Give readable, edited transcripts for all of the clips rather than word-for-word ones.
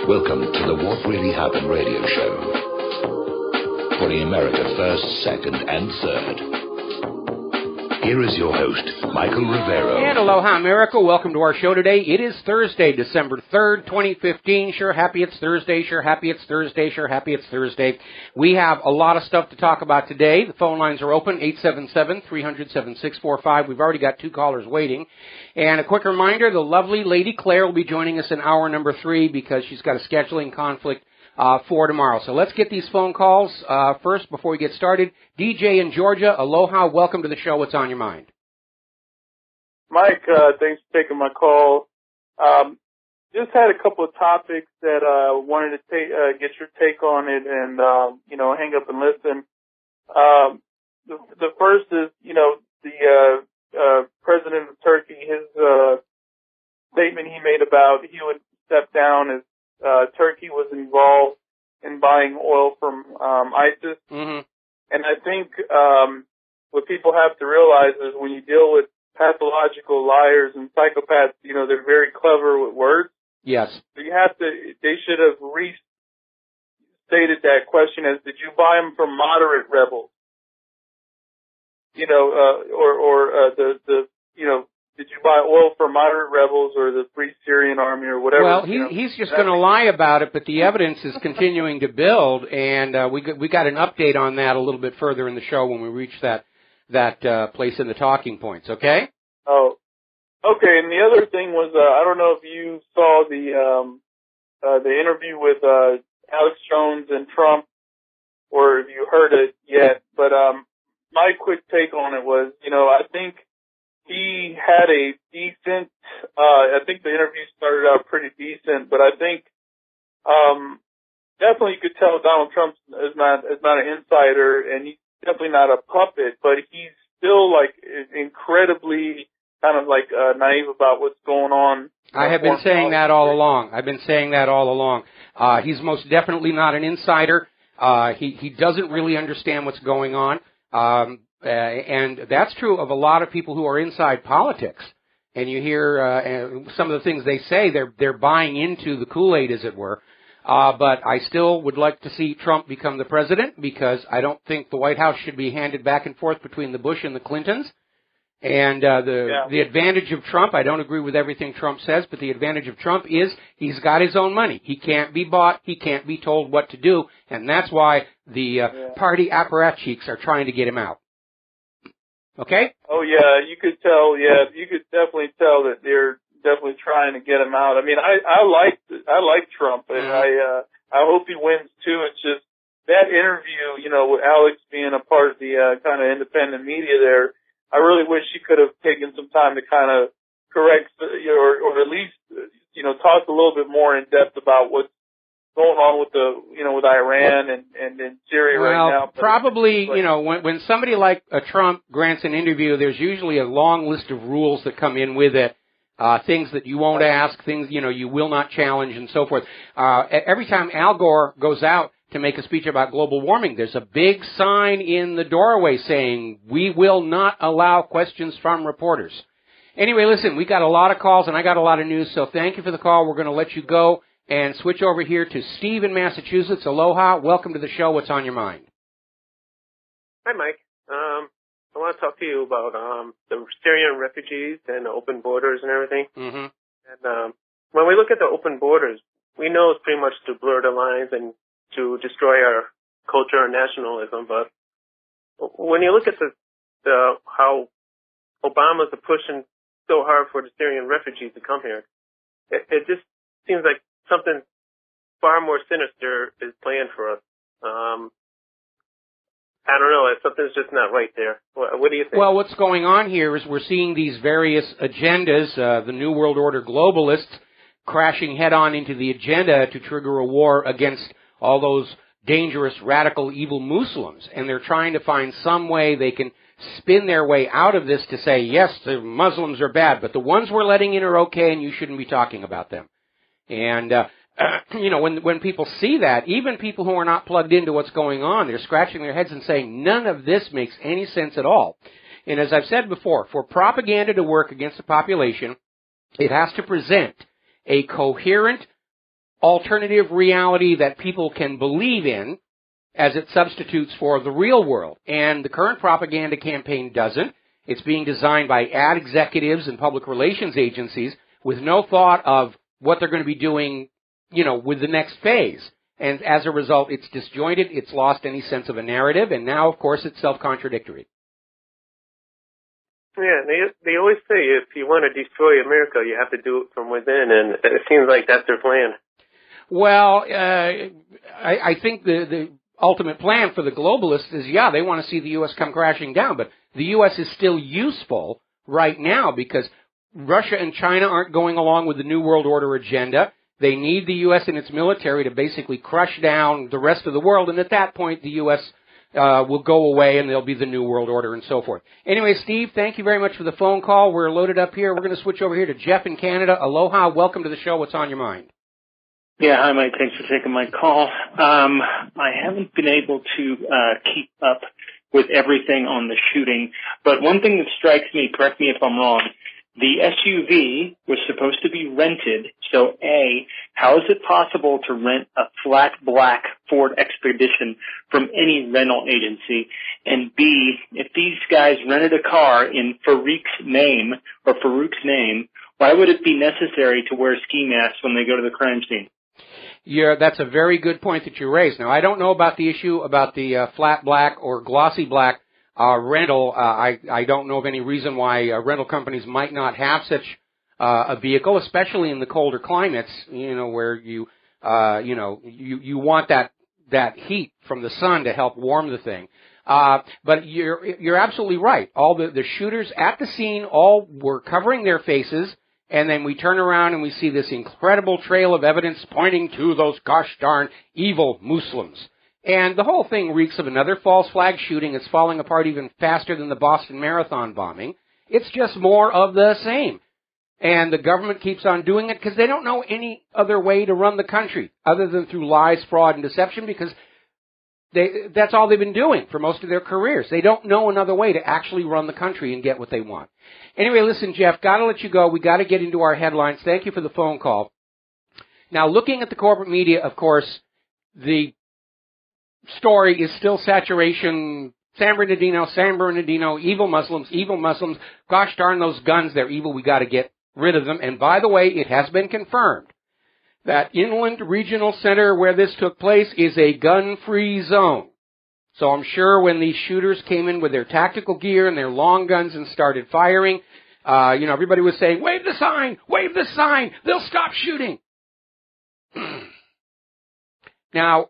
Welcome to the What Really Happened radio show. Putting America first, second, and third. Here is your host, Michael Rivero. And aloha, America. Welcome to our show today. It is Thursday, December 3rd, 2015. Sure happy it's Thursday. Sure happy it's Thursday. Sure happy it's Thursday. We have a lot of stuff to talk about today. The phone lines are open, 877-300-7645. We've already got two callers waiting. And a quick reminder, the lovely Lady Claire will be joining us in hour number 3 because she's got a scheduling conflict for tomorrow. So let's get these phone calls first before we get started. DJ in Georgia, aloha, welcome to the show. What's on your mind? Mike, thanks for taking my call. Just had a couple of topics that wanted to get your take on it and, hang up and listen. The first is, the president of Turkey, his statement he made about he would step down as Turkey was involved in buying oil from ISIS. Mm-hmm. And I think what people have to realize is when you deal with pathological liars and psychopaths, they're very clever with words. Yes. So they should have restated that question as, did you buy them from moderate rebels? Did you buy oil from moderate rebels or the Free Syrian Army or whatever? Well, he's just going to lie about it, but the evidence is continuing to build, and we got an update on that a little bit further in the show when we reach that place in the talking points. Okay? Oh, okay. And the other thing was, I don't know if you saw the interview with Alex Jones and Trump, or if you heard it yet. But my quick take on it was, I think he had a decent, I think the interview started out pretty decent, but I think, definitely you could tell Donald Trump is not an insider and he's definitely not a puppet, but he's still incredibly kind of naive about what's going on. I have been saying that all along. He's most definitely not an insider. He doesn't really understand what's going on. And that's true of a lot of people who are inside politics. And you hear some of the things they say, they're buying into the Kool-Aid, as it were. But I still would like to see Trump become the president because I don't think the White House should be handed back and forth between the Bush and the Clintons. And the advantage of Trump, I don't agree with everything Trump says, but the advantage of Trump is he's got his own money. He can't be bought. He can't be told what to do. And that's why the party apparatchiks are trying to get him out. Okay? Oh, yeah, you could tell, you could definitely tell that they're definitely trying to get him out. I mean, I like Trump, and I hope he wins, too. It's just that interview, with Alex being a part of the kind of independent media there, I really wish he could have taken some time to kind of correct, or at least, talk a little bit more in depth about what's going on with with Iran and in Syria right now. Well, probably, when somebody like Trump grants an interview, there's usually a long list of rules that come in with it, things that you won't ask, things, you will not challenge, and so forth. Every time Al Gore goes out to make a speech about global warming, there's a big sign in the doorway saying, we will not allow questions from reporters. Anyway, listen, we got a lot of calls, and I got a lot of news, so thank you for the call. We're going to let you go and switch over here to Steve in Massachusetts. Aloha. Welcome to the show. What's on your mind? Hi, Mike. I want to talk to you about the Syrian refugees and the open borders and everything. Mm-hmm. And when we look at the open borders, we know it's pretty much to blur the lines and to destroy our culture and nationalism. But when you look at how Obama's pushing so hard for the Syrian refugees to come here, it just seems like something far more sinister is planned for us. I don't know. Something's just not right there. What do you think? Well, what's going on here is we're seeing these various agendas, the New World Order globalists crashing head-on into the agenda to trigger a war against all those dangerous, radical, evil Muslims. And they're trying to find some way they can spin their way out of this to say, yes, the Muslims are bad, but the ones we're letting in are okay and you shouldn't be talking about them. And, when people see that, even people who are not plugged into what's going on, they're scratching their heads and saying, none of this makes any sense at all. And as I've said before, for propaganda to work against the population, it has to present a coherent, alternative reality that people can believe in as it substitutes for the real world. And the current propaganda campaign doesn't. It's being designed by ad executives and public relations agencies with no thought of what they're going to be doing, with the next phase. And as a result, it's disjointed, it's lost any sense of a narrative, and now, of course, it's self-contradictory. Yeah, they always say if you want to destroy America, you have to do it from within, and it seems like that's their plan. Well, I think the ultimate plan for the globalists is, they want to see the U.S. come crashing down, but the U.S. is still useful right now because Russia and China aren't going along with the New World Order agenda. They need the U.S. and its military to basically crush down the rest of the world, and at that point the U.S. Will go away and there'll be the New World Order and so forth. Anyway, Steve, thank you very much for the phone call. We're loaded up here. We're going to switch over here to Jeff in Canada. Aloha. Welcome to the show. What's on your mind? Yeah, hi, Mike. Thanks for taking my call. I haven't been able to keep up with everything on the shooting, but one thing that strikes me, correct me if I'm wrong, the SUV was supposed to be rented, so A, how is it possible to rent a flat black Ford Expedition from any rental agency? And B, if these guys rented a car in Farouk's name, why would it be necessary to wear ski masks when they go to the crime scene? Yeah, that's a very good point that you raised. Now, I don't know about the issue about the flat black or glossy black rental. I don't know of any reason why rental companies might not have such a vehicle, especially in the colder climates, where you want that heat from the sun to help warm the thing. But you're absolutely right. All the shooters at the scene all were covering their faces, and then we turn around and we see this incredible trail of evidence pointing to those gosh darn evil Muslims. And the whole thing reeks of another false flag shooting. It's falling apart even faster than the Boston Marathon bombing. It's just more of the same. And the government keeps on doing it because they don't know any other way to run the country other than through lies, fraud, and deception, because that's all they've been doing for most of their careers. They don't know another way to actually run the country and get what they want. Anyway, listen, Jeff, got to let you go. We got to get into our headlines. Thank you for the phone call. Now, looking at the corporate media, of course, the story is still saturation, San Bernardino, evil Muslims, gosh darn those guns, they're evil, we got to get rid of them. And by the way, it has been confirmed that Inland Regional Center where this took place is a gun-free zone. So I'm sure when these shooters came in with their tactical gear and their long guns and started firing, everybody was saying, wave the sign, they'll stop shooting. Now,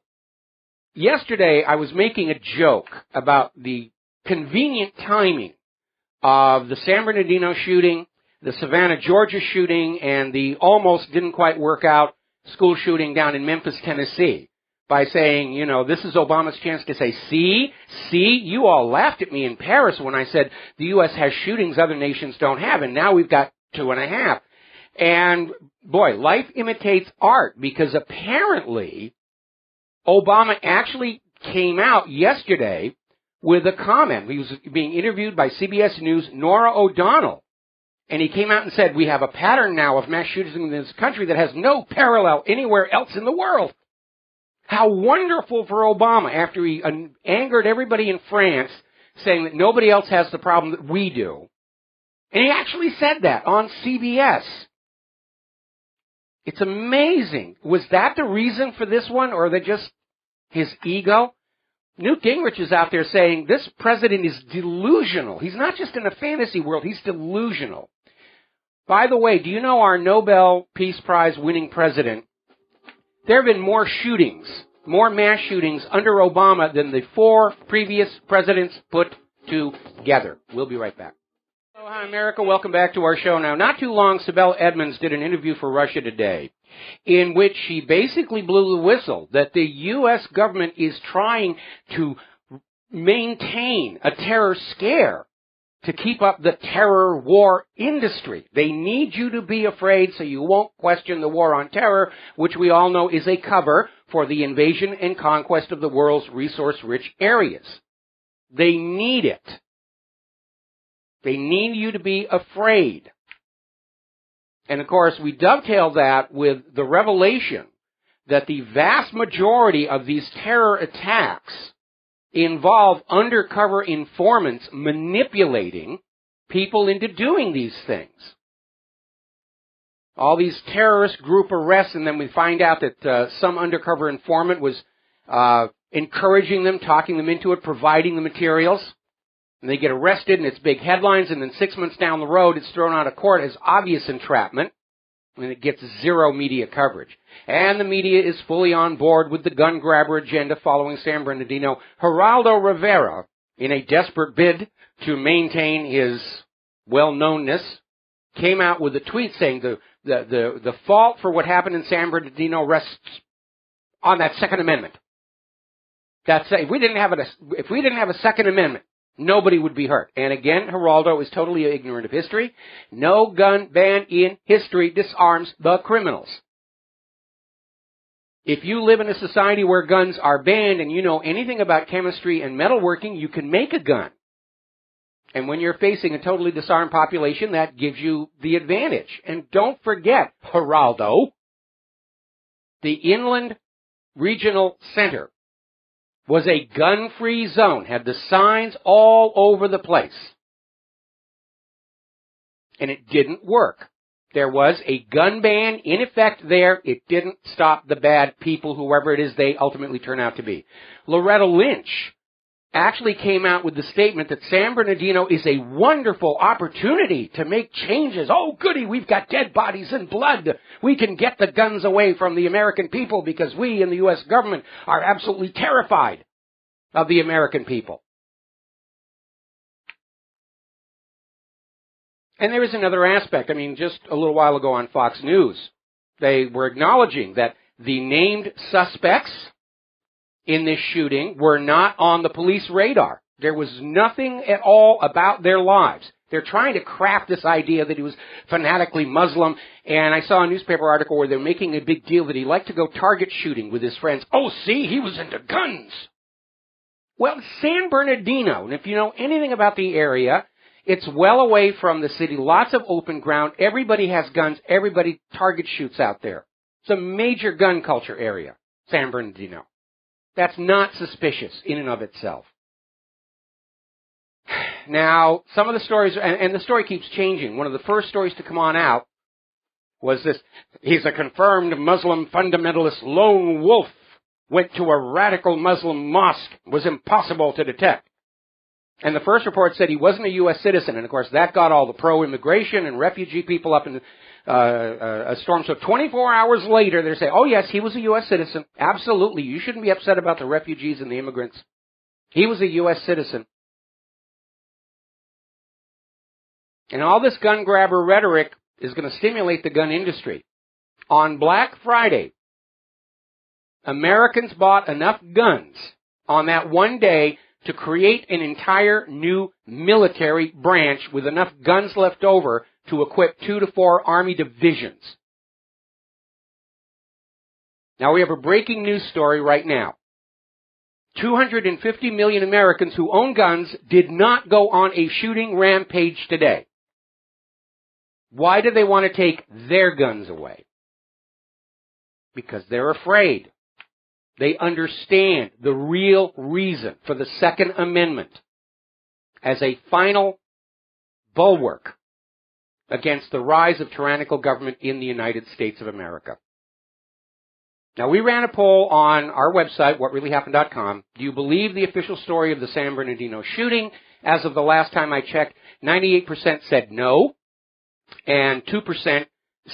yesterday, I was making a joke about the convenient timing of the San Bernardino shooting, the Savannah, Georgia shooting, and the almost didn't quite work out school shooting down in Memphis, Tennessee, by saying, this is Obama's chance to say, see, you all laughed at me in Paris when I said the U.S. has shootings other nations don't have, and now we've got 2.5. And, boy, life imitates art, because apparently Obama actually came out yesterday with a comment. He was being interviewed by CBS News' Norah O'Donnell, and he came out and said, we have a pattern now of mass shootings in this country that has no parallel anywhere else in the world. How wonderful for Obama, after he angered everybody in France, saying that nobody else has the problem that we do. And he actually said that on CBS. It's amazing. Was that the reason for this one, or that just his ego? Newt Gingrich is out there saying this president is delusional. He's not just in a fantasy world, he's delusional. By the way, do you know our Nobel Peace Prize winning president? There have been more shootings, more mass shootings under Obama than the 4 previous presidents put together. We'll be right back. Hi, America. Welcome back to our show. Now, not too long, Sibel Edmonds did an interview for Russia Today in which she basically blew the whistle that the U.S. government is trying to maintain a terror scare to keep up the terror war industry. They need you to be afraid so you won't question the war on terror, which we all know is a cover for the invasion and conquest of the world's resource-rich areas. They need it. They need you to be afraid. And of course, we dovetail that with the revelation that the vast majority of these terror attacks involve undercover informants manipulating people into doing these things. All these terrorist group arrests, and then we find out that some undercover informant was encouraging them, talking them into it, providing the materials. And they get arrested, and it's big headlines, and then 6 months down the road, it's thrown out of court as obvious entrapment, and it gets zero media coverage. And the media is fully on board with the gun grabber agenda following San Bernardino. Geraldo Rivera, in a desperate bid to maintain his well-knownness, came out with a tweet saying the fault for what happened in San Bernardino rests on that Second Amendment. That's if we didn't have a Second Amendment, nobody would be hurt. And again, Geraldo is totally ignorant of history. No gun ban in history disarms the criminals. If you live in a society where guns are banned and you know anything about chemistry and metalworking, you can make a gun. And when you're facing a totally disarmed population, that gives you the advantage. And don't forget, Geraldo, the Inland Regional Center was a gun-free zone, had the signs all over the place. And it didn't work. There was a gun ban in effect there. It didn't stop the bad people, whoever it is they ultimately turn out to be. Loretta Lynch actually came out with the statement that San Bernardino is a wonderful opportunity to make changes. Oh, goody, we've got dead bodies and blood. We can get the guns away from the American people because we in the U.S. government are absolutely terrified of the American people. And there is another aspect. I mean, just a little while ago on Fox News, they were acknowledging that the named suspects in this shooting were not on the police radar. There was nothing at all about their lives. They're trying to craft this idea that he was fanatically Muslim, and I saw a newspaper article where they're making a big deal that he liked to go target shooting with his friends. Oh, see, he was into guns. Well, San Bernardino, and if you know anything about the area, it's well away from the city, lots of open ground, everybody has guns, everybody target shoots out there. It's a major gun culture area, San Bernardino. That's not suspicious in and of itself. Now, some of the stories, and the story keeps changing. One of the first stories to come on out was this: he's a confirmed Muslim fundamentalist lone wolf, went to a radical Muslim mosque, was impossible to detect. And the first report said he wasn't a U.S. citizen, and of course that got all the pro-immigration and refugee people up in a storm. So 24 hours later, they say, oh yes, he was a U.S. citizen. Absolutely, you shouldn't be upset about the refugees and the immigrants. He was a U.S. citizen. And all this gun grabber rhetoric is going to stimulate the gun industry. On Black Friday, Americans bought enough guns on that one day to create an entire new military branch with enough guns left over to equip 2 to 4 Army divisions. Now we have a breaking news story right now. 250 million Americans who own guns did not go on a shooting rampage today. Why do they want to take their guns away? Because they're afraid. They understand the real reason for the Second Amendment as a final bulwark against the rise of tyrannical government in the United States of America. Now, we ran a poll on our website, WhatReallyHappened.com. Do you believe the official story of the San Bernardino shooting? As of the last time I checked, 98% said no, and 2%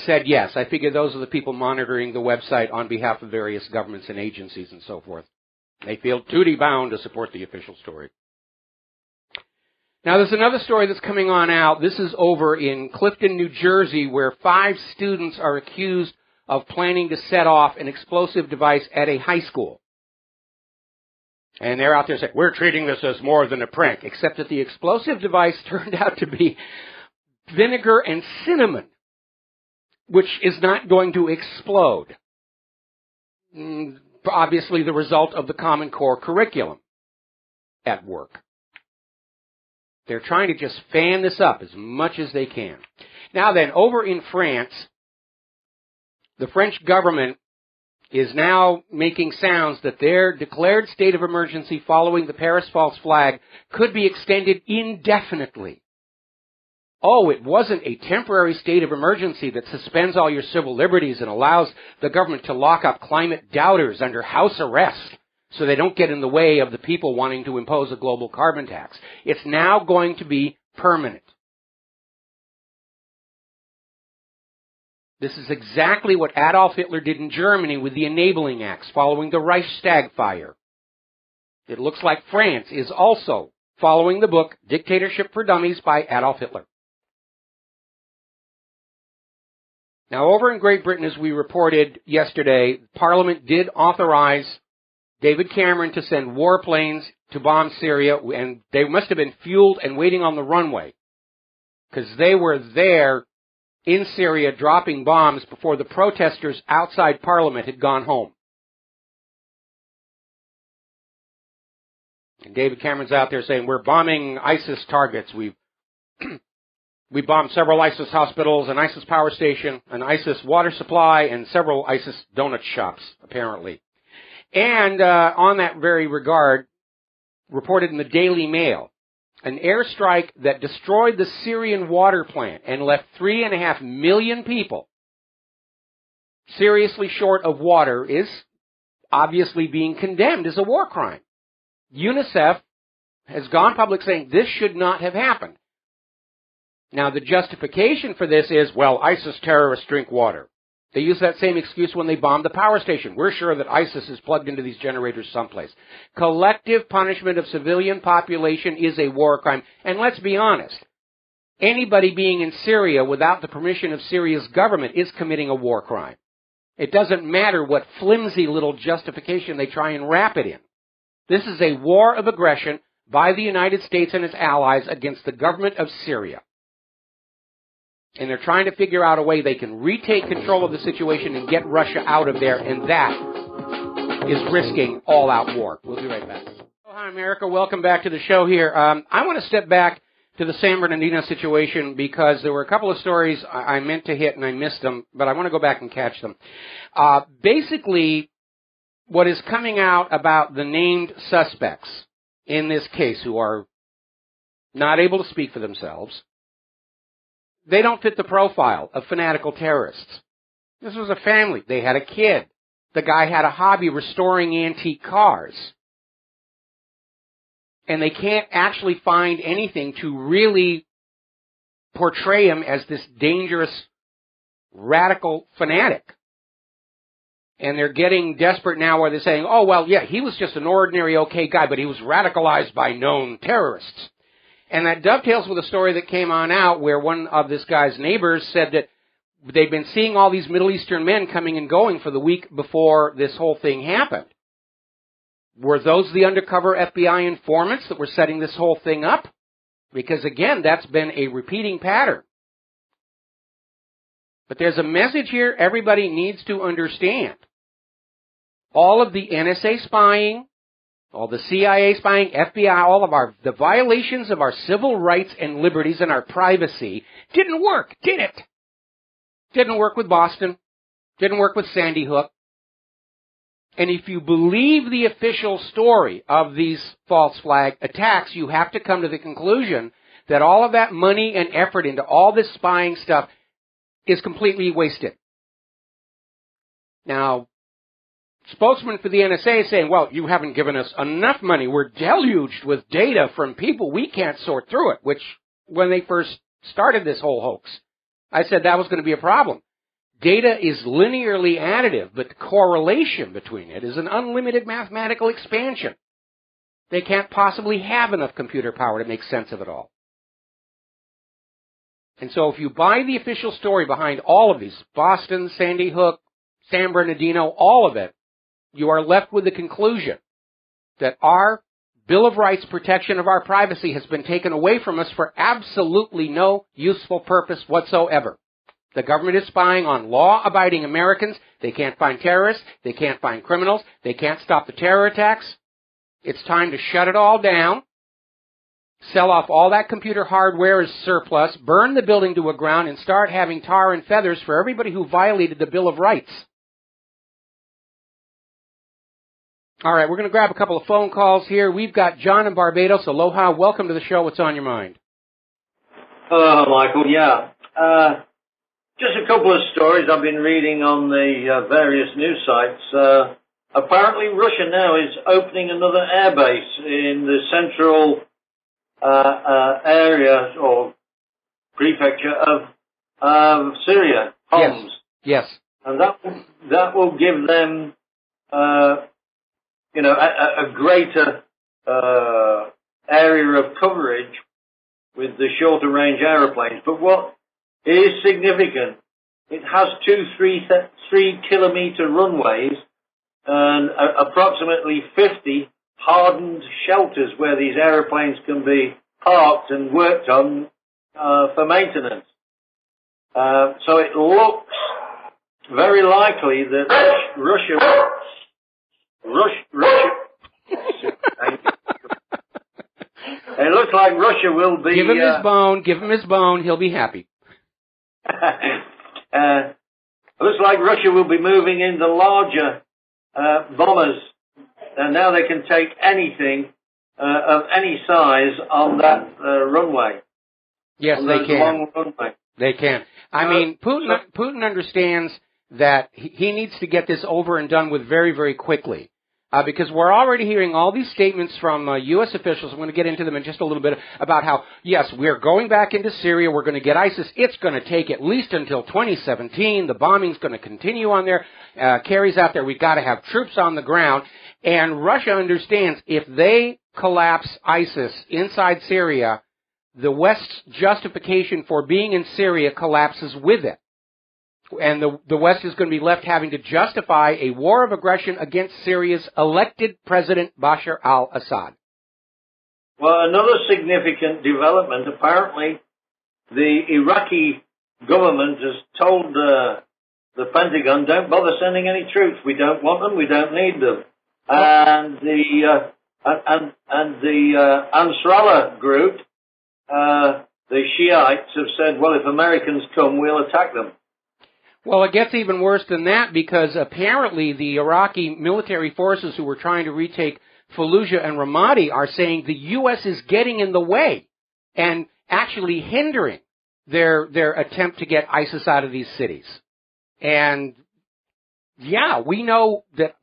said yes. I figure those are the people monitoring the website on behalf of various governments and agencies and so forth. They feel duty-bound to support the official story. Now, there's another story that's coming on out. This is over in Clifton, New Jersey, where 5 students are accused of planning to set off an explosive device at a high school. And they're out there saying, we're treating this as more than a prank, except that the explosive device turned out to be vinegar and cinnamon, which is not going to explode. Obviously the result of the Common Core curriculum at work. They're trying to just fan this up as much as they can. Now then, over in France, the French government is now making sounds that their declared state of emergency following the Paris false flag could be extended indefinitely. Oh, it wasn't a temporary state of emergency that suspends all your civil liberties and allows the government to lock up climate doubters under house arrest so they don't get in the way of the people wanting to impose a global carbon tax. It's now going to be permanent. This is exactly what Adolf Hitler did in Germany with the Enabling Acts following the Reichstag fire. It looks like France is also following the book Dictatorship for Dummies by Adolf Hitler. Now, over in Great Britain, as we reported yesterday, Parliament did authorize David Cameron to send warplanes to bomb Syria, and they must have been fueled and waiting on the runway, because they were there in Syria dropping bombs before the protesters outside Parliament had gone home. And David Cameron's out there saying, we're bombing ISIS targets. We bombed several ISIS hospitals, an ISIS power station, an ISIS water supply, and several ISIS donut shops, apparently. And on that very regard, reported in the Daily Mail, an airstrike that destroyed the Syrian water plant and left 3.5 million people seriously short of water is obviously being condemned as a war crime. UNICEF has gone public saying this should not have happened. Now, the justification for this is, well, ISIS terrorists drink water. They use that same excuse when they bombed the power station. We're sure that ISIS is plugged into these generators someplace. Collective punishment of civilian population is a war crime. And let's be honest, anybody being in Syria without the permission of Syria's government is committing a war crime. It doesn't matter what flimsy little justification they try and wrap it in. This is a war of aggression by the United States and its allies against the government of Syria. And they're trying to figure out a way they can retake control of the situation and get Russia out of there, and that is risking all-out war. We'll be right back. Oh, hi, America. Welcome back to the show here. I want to step back to the San Bernardino situation because there were a couple of stories I meant to hit and I missed them, but I want to go back and catch them. Basically, what is coming out about the named suspects in this case who are not able to speak for themselves, they don't fit the profile of fanatical terrorists. This was a family. They had a kid. The guy had a hobby restoring antique cars. And they can't actually find anything to really portray him as this dangerous, radical fanatic. And they're getting desperate now where they're saying, oh, well, yeah, he was just an ordinary okay guy, but he was radicalized by known terrorists. And that dovetails with a story that came on out where one of this guy's neighbors said that they'd been seeing all these Middle Eastern men coming and going for the week before this whole thing happened. Were those the undercover FBI informants that were setting this whole thing up? Because, again, that's been a repeating pattern. But there's a message here everybody needs to understand. All of the NSA spying, all the CIA spying, FBI, all of the violations of our civil rights and liberties and our privacy didn't work, did it? Didn't work with Boston. Didn't work with Sandy Hook. And if you believe the official story of these false flag attacks, you have to come to the conclusion that all of that money and effort into all this spying stuff is completely wasted. Now, spokesman for the NSA is saying, well, you haven't given us enough money. We're deluged with data from people. We can't sort through it, which when they first started this whole hoax, I said that was going to be a problem. Data is linearly additive, but the correlation between it is an unlimited mathematical expansion. They can't possibly have enough computer power to make sense of it all. And so if you buy the official story behind all of these, Boston, Sandy Hook, San Bernardino, all of it, you are left with the conclusion that our Bill of Rights protection of our privacy has been taken away from us for absolutely no useful purpose whatsoever. The government is spying on law-abiding Americans. They can't find terrorists. They can't find criminals. They can't stop the terror attacks. It's time to shut it all down, sell off all that computer hardware as surplus, burn the building to a ground, and start having tar and feathers for everybody who violated the Bill of Rights. All right, we're going to grab a couple of phone calls here. We've got John in Barbados. Aloha. Welcome to the show. What's on your mind? Hello, Michael. Yeah. Just a couple of stories I've been reading on the various news sites. Apparently, Russia now is opening another airbase in the central area or prefecture of Syria, Homs. Yes. And that will give them, a greater area of coverage with the shorter range aeroplanes. But what is significant, it has 3-kilometer runways and approximately 50 hardened shelters where these aeroplanes can be parked and worked on for maintenance. So it looks very likely that Russia it looks like Russia will be... Give him his bone. Give him his bone. He'll be happy. It looks like Russia will be moving into larger bombers, and now they can take anything of any size on that runway. Yes, they can. Long runway. They can. I mean, Putin understands that he needs to get this over and done with very, very quickly. Because we're already hearing all these statements from U.S. officials. I'm going to get into them in just a little bit about how, yes, we're going back into Syria. We're going to get ISIS. It's going to take at least until 2017. The bombing's going to continue on there. Kerry's out there. We've got to have troops on the ground. And Russia understands if they collapse ISIS inside Syria, the West's justification for being in Syria collapses with it. And the West is going to be left having to justify a war of aggression against Syria's elected president, Bashar al-Assad. Well, another significant development, apparently, the Iraqi government has told the Pentagon, don't bother sending any troops. We don't want them. We don't need them. And the Ansarallah group, the Shiites, have said, well, if Americans come, we'll attack them. Well, it gets even worse than that because apparently the Iraqi military forces who were trying to retake Fallujah and Ramadi are saying the U.S. is getting in the way and actually hindering their attempt to get ISIS out of these cities. And, yeah, we know that,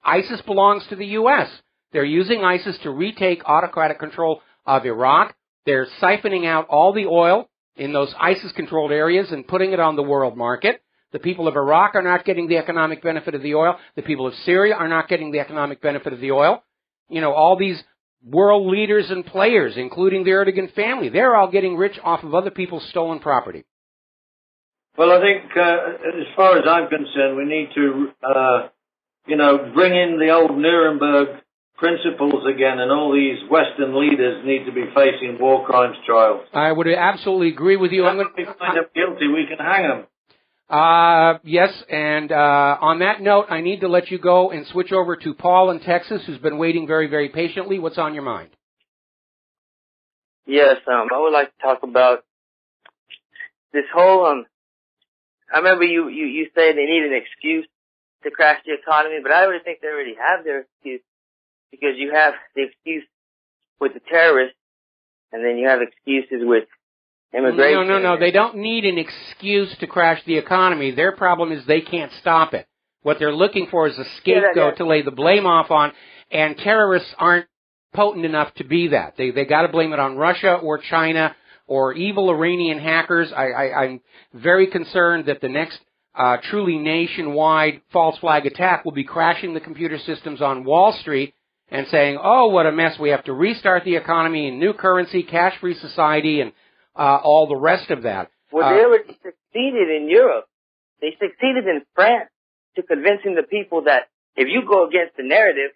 ISIS belongs to the U.S. They're using ISIS to retake autocratic control of Iraq. They're siphoning out all the oil in those ISIS-controlled areas and putting it on the world market. The people of Iraq are not getting the economic benefit of the oil. The people of Syria are not getting the economic benefit of the oil. All these world leaders and players, including the Erdogan family, they're all getting rich off of other people's stolen property. Well, I think, as far as I'm concerned, we need to, bring in the old Nuremberg principles again, and all these Western leaders need to be facing war crimes trials. I would absolutely agree with you. If we find them guilty, we can hang them. Yes, and on that note, I need to let you go and switch over to Paul in Texas, who's been waiting very, very patiently. What's on your mind? Yes, I would like to talk about this whole, I remember you saying they need an excuse to crash the economy, but I really think they already have their excuse, because you have the excuse with the terrorists, and then you have excuses with immigration. No. They don't need an excuse to crash the economy. Their problem is they can't stop it. What they're looking for is a scapegoat to lay the blame off on, and terrorists aren't potent enough to be that. They got to blame it on Russia or China or evil Iranian hackers. I'm very concerned that the next truly nationwide false flag attack will be crashing the computer systems on Wall Street and saying, oh, what a mess, we have to restart the economy and new currency, cash-free society, and all the rest of that. Well, they already succeeded in Europe. They succeeded in France to convincing the people that if you go against the narrative,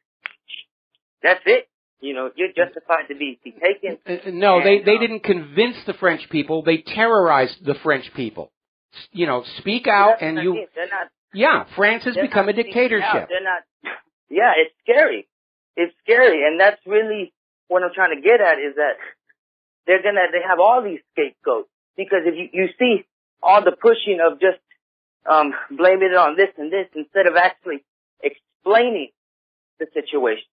that's it. You're justified to be taken. No, they didn't convince the French people. They terrorized the French people. Speak out and you... They're not... Yeah, France has become a dictatorship. They're not... Yeah, it's scary. It's scary, and that's really what I'm trying to get at, is that they have all these scapegoats, because if you see all the pushing of just blaming it on this and this, instead of actually explaining the situation.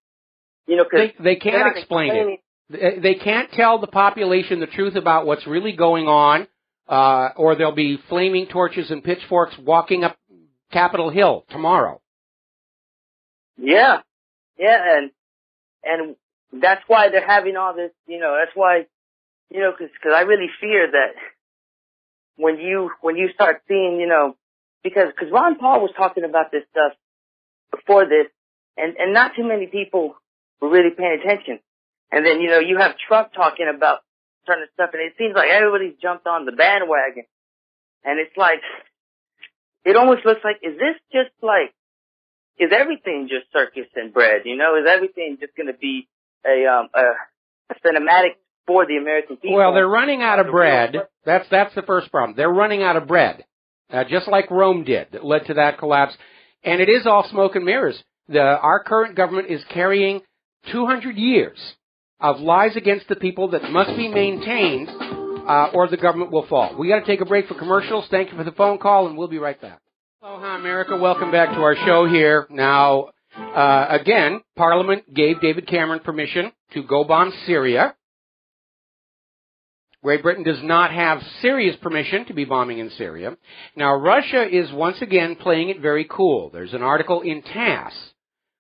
You know, cause they can't explain it. They can't tell the population the truth about what's really going on, or there'll be flaming torches and pitchforks walking up Capitol Hill tomorrow. Yeah, and that's why they're having all this. You know, that's why, you know, because I really fear that when you start seeing, you know, because Ron Paul was talking about this stuff before this, and not too many people were really paying attention. And then, you know, you have Trump talking about certain stuff, and it seems like everybody's jumped on the bandwagon. And it's like, it almost looks like, is everything just circus and bread? You know, is everything just going to be a cinematic for the American people? Well, they're running out of bread. That's the first problem. They're running out of bread, just like Rome did, that led to that collapse. And it is all smoke and mirrors. Our current government is carrying 200 years of lies against the people that must be maintained, or the government will fall. We got to take a break for commercials. Thank you for the phone call, and we'll be right back. Aloha, America. Welcome back to our show here. Now, again, Parliament gave David Cameron permission to go bomb Syria. Great Britain does not have serious permission to be bombing in Syria. Now, Russia is once again playing it very cool. There's an article in TASS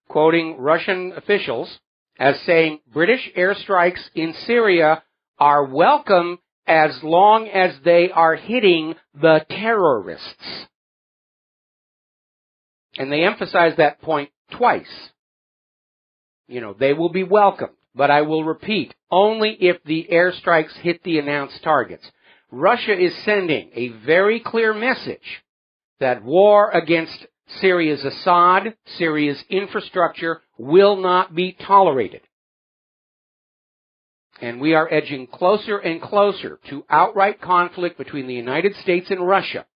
quoting Russian officials as saying British airstrikes in Syria are welcome as long as they are hitting the terrorists. And they emphasize that point twice. You know, they will be welcomed, but I will repeat, only if the airstrikes hit the announced targets. Russia is sending a very clear message that war against Syria's Assad, Syria's infrastructure, will not be tolerated. And we are edging closer and closer to outright conflict between the United States and Russia,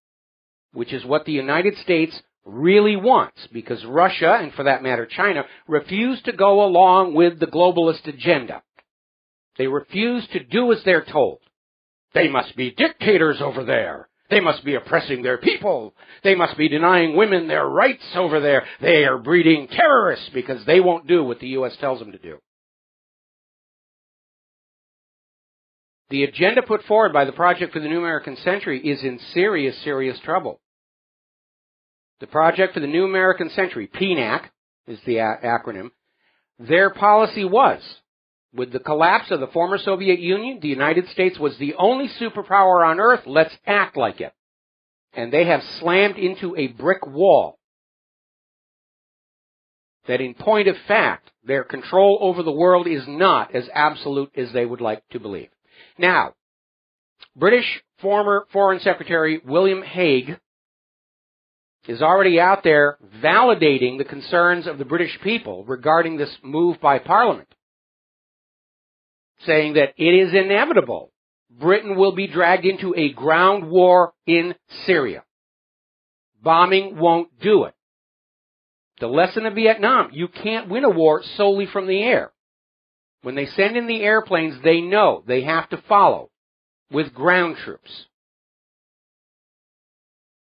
which is what the United States really wants, because Russia, and for that matter China, refuse to go along with the globalist agenda. They refuse to do as they're told. They must be dictators over there. They must be oppressing their people. They must be denying women their rights over there. They are breeding terrorists because they won't do what the U.S. tells them to do. The agenda put forward by the Project for the New American Century is in serious, serious trouble. The Project for the New American Century, PNAC is the acronym, their policy was, with the collapse of the former Soviet Union, the United States was the only superpower on earth, let's act like it. And they have slammed into a brick wall. That in point of fact, their control over the world is not as absolute as they would like to believe. Now, British former Foreign Secretary William Hague is already out there validating the concerns of the British people regarding this move by Parliament, saying that it is inevitable Britain will be dragged into a ground war in Syria. Bombing won't do it. The lesson of Vietnam, you can't win a war solely from the air. When they send in the airplanes, they know they have to follow with ground troops.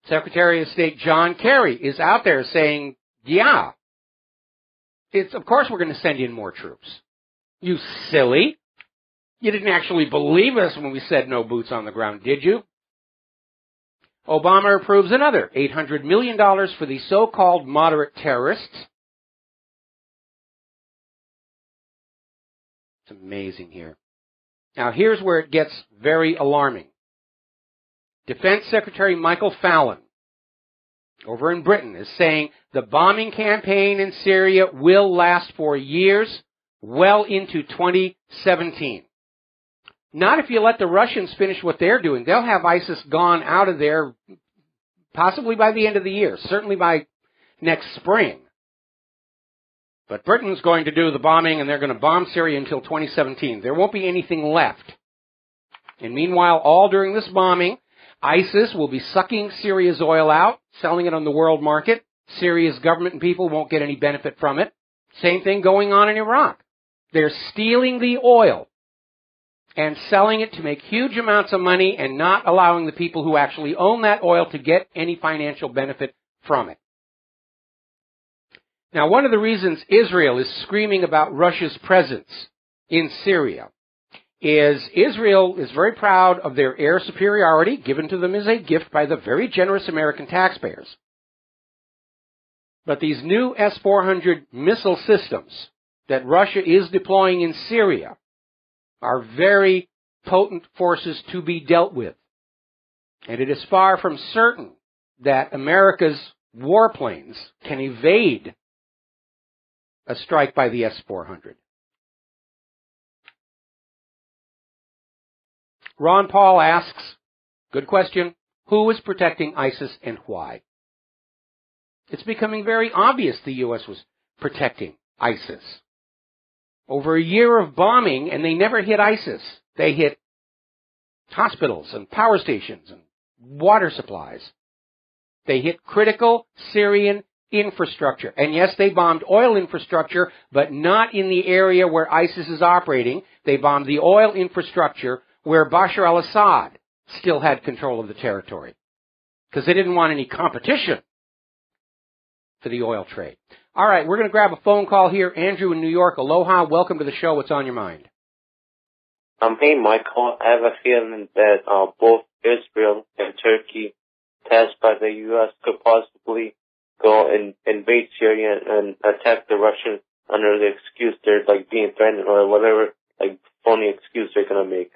Secretary of State John Kerry is out there saying, yeah, of course we're going to send in more troops. You silly. You didn't actually believe us when we said no boots on the ground, did you? Obama approves another $800 million for the so-called moderate terrorists. It's amazing here. Now here's where it gets very alarming. Defense Secretary Michael Fallon over in Britain is saying the bombing campaign in Syria will last for years, well into 2017. Not if you let the Russians finish what they're doing. They'll have ISIS gone out of there possibly by the end of the year, certainly by next spring. But Britain's going to do the bombing, and they're going to bomb Syria until 2017. There won't be anything left. And meanwhile, all during this bombing, ISIS will be sucking Syria's oil out, selling it on the world market. Syria's government and people won't get any benefit from it. Same thing going on in Iraq. They're stealing the oil and selling it to make huge amounts of money and not allowing the people who actually own that oil to get any financial benefit from it. Now, one of the reasons Israel is screaming about Russia's presence in Syria is Israel is very proud of their air superiority given to them as a gift by the very generous American taxpayers. But these new S-400 missile systems that Russia is deploying in Syria are very potent forces to be dealt with. And it is far from certain that America's warplanes can evade a strike by the S-400. Ron Paul asks, good question, who is protecting ISIS and why? It's becoming very obvious the U.S. was protecting ISIS. Over a year of bombing, and they never hit ISIS. They hit hospitals and power stations and water supplies. They hit critical Syrian infrastructure. And yes, they bombed oil infrastructure, but not in the area where ISIS is operating. They bombed the oil infrastructure where Bashar al-Assad still had control of the territory, because they didn't want any competition for the oil trade. All right, we're going to grab a phone call here. Andrew in New York, aloha. Welcome to the show. What's on your mind? Hey, Michael. I have a feeling that both Israel and Turkey, tasked by the U.S., could possibly go and invade Syria and attack the Russians under the excuse they're like being threatened or whatever like phony excuse they're going to make.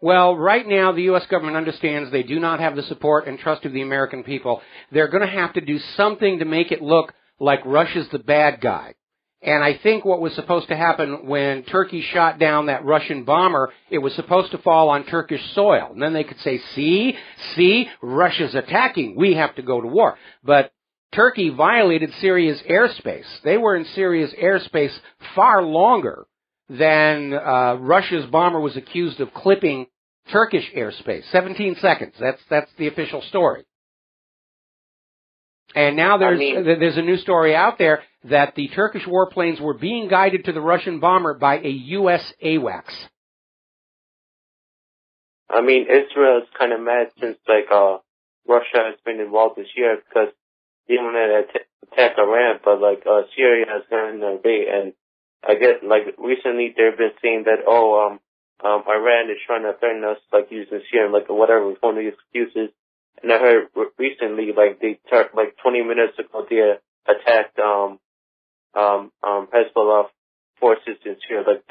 Well, right now, the U.S. government understands they do not have the support and trust of the American people. They're going to have to do something to make it look like Russia's the bad guy. And I think what was supposed to happen when Turkey shot down that Russian bomber, it was supposed to fall on Turkish soil. And then they could say, see, Russia's attacking. We have to go to war. But Turkey violated Syria's airspace. They were in Syria's airspace far longer than Russia's bomber was accused of clipping Turkish airspace. 17 seconds. That's the official story. And now there's a new story out there that the Turkish warplanes were being guided to the Russian bomber by a U.S. AWACS. I mean, Israel is kind of mad since Russia has been involved this year because they want to attack Iran, but Syria has gotten their way. And I guess recently they've been saying that Iran is trying to threaten us using Syria and whatever phony excuses. And I heard recently, 20 minutes ago, they attacked Hezbollah forces in Syria.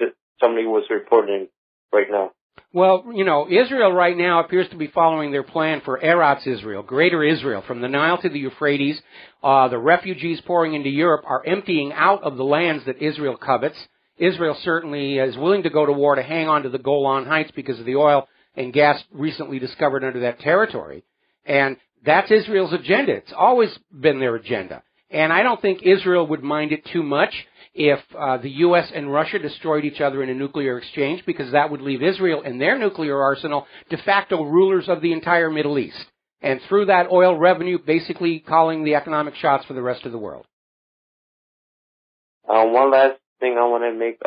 Somebody was reporting right now. Well, Israel right now appears to be following their plan for Eretz Israel, Greater Israel, from the Nile to the Euphrates. The refugees pouring into Europe are emptying out of the lands that Israel covets. Israel certainly is willing to go to war to hang on to the Golan Heights because of the oil and gas recently discovered under that territory. And that's Israel's agenda. It's always been their agenda. And I don't think Israel would mind it too much if the U.S. and Russia destroyed each other in a nuclear exchange, because that would leave Israel and their nuclear arsenal de facto rulers of the entire Middle East. And through that oil revenue, basically calling the economic shots for the rest of the world. One last thing I want to make,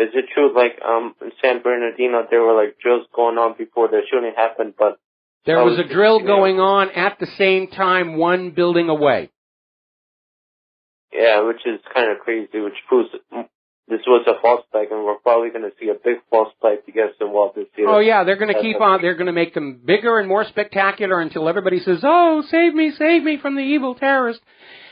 is it true, in San Bernardino, there were, drills going on before the shooting happened, but... There was a drill going on at the same time, one building away. Yeah, which is kind of crazy, which proves this was a false flag, and we're probably going to see a big false flag to get involved this year. Oh, yeah, they're going to keep on. They're going to make them bigger and more spectacular until everybody says, oh, save me from the evil terrorist.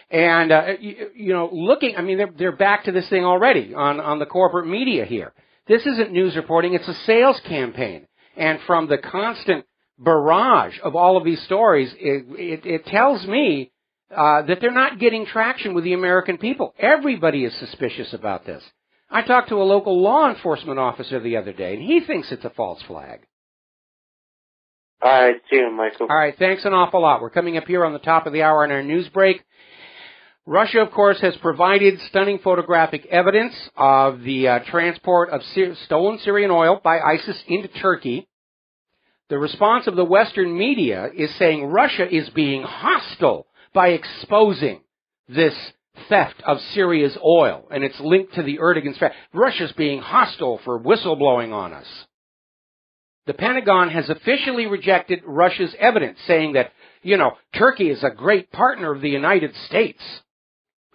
And, they're back to this thing already on the corporate media here. This isn't news reporting. It's a sales campaign. And from the constant barrage of all of these stories, it tells me that they're not getting traction with the American people. Everybody is suspicious about this. I talked to a local law enforcement officer the other day, and he thinks it's a false flag. All right, see you, Michael. All right, thanks an awful lot. We're coming up here on the top of the hour in our news break. Russia, of course, has provided stunning photographic evidence of the transport of stolen Syrian oil by ISIS into Turkey. The response of the Western media is saying Russia is being hostile by exposing this theft of Syria's oil, and it's linked to the Erdogan's threat. Russia's being hostile for whistleblowing on us. The Pentagon has officially rejected Russia's evidence, saying that, Turkey is a great partner of the United States.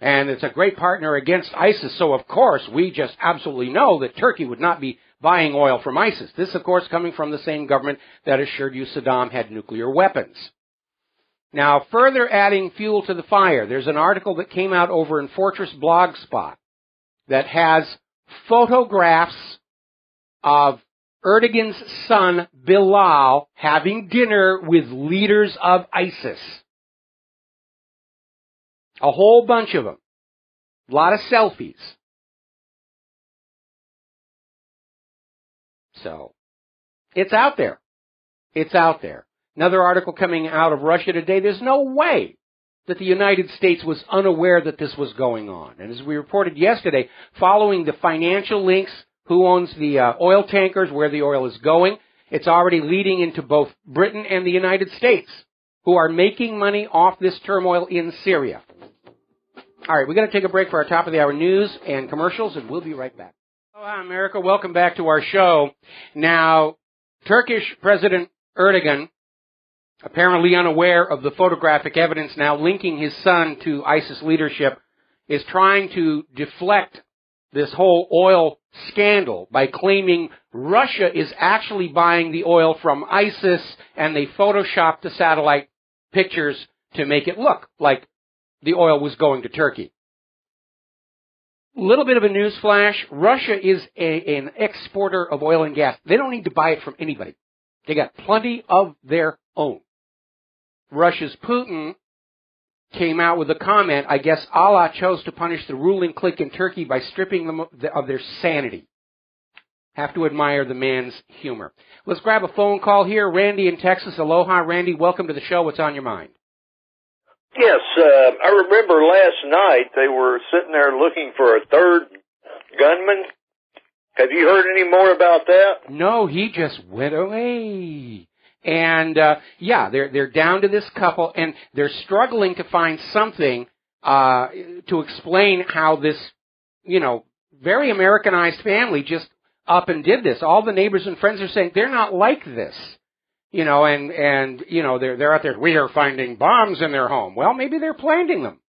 And it's a great partner against ISIS, so of course we just absolutely know that Turkey would not be buying oil from ISIS. This, of course, coming from the same government that assured you Saddam had nuclear weapons. Now, further adding fuel to the fire, there's an article that came out over in Fortress Blogspot that has photographs of Erdogan's son, Bilal, having dinner with leaders of ISIS. A whole bunch of them. A lot of selfies. So, it's out there. It's out there. Another article coming out of Russia today, there's no way that the United States was unaware that this was going on. And as we reported yesterday, following the financial links, who owns the oil tankers, where the oil is going, it's already leading into both Britain and the United States, who are making money off this turmoil in Syria. All right, we're going to take a break for our top of the hour news and commercials, and we'll be right back. Hello, America. Welcome back to our show. Now, Turkish President Erdogan, apparently unaware of the photographic evidence now linking his son to ISIS leadership, is trying to deflect this whole oil scandal by claiming Russia is actually buying the oil from ISIS, and they photoshopped the satellite pictures to make it look like the oil was going to Turkey. Little bit of a news flash. Russia is an exporter of oil and gas. They don't need to buy it from anybody. They got plenty of their own. Russia's Putin came out with a comment, I guess Allah chose to punish the ruling clique in Turkey by stripping them of their sanity. Have to admire the man's humor. Let's grab a phone call here. Randy in Texas. Aloha, Randy. Welcome to the show. What's on your mind? Yes, I remember last night they were sitting there looking for a third gunman. Have you heard any more about that? No, he just went away. And, they're down to this couple, and they're struggling to find something to explain how this, very Americanized family just up and did this. All the neighbors and friends are saying they're not like this. They're out there, we are finding bombs in their home. Well, maybe they're planting them.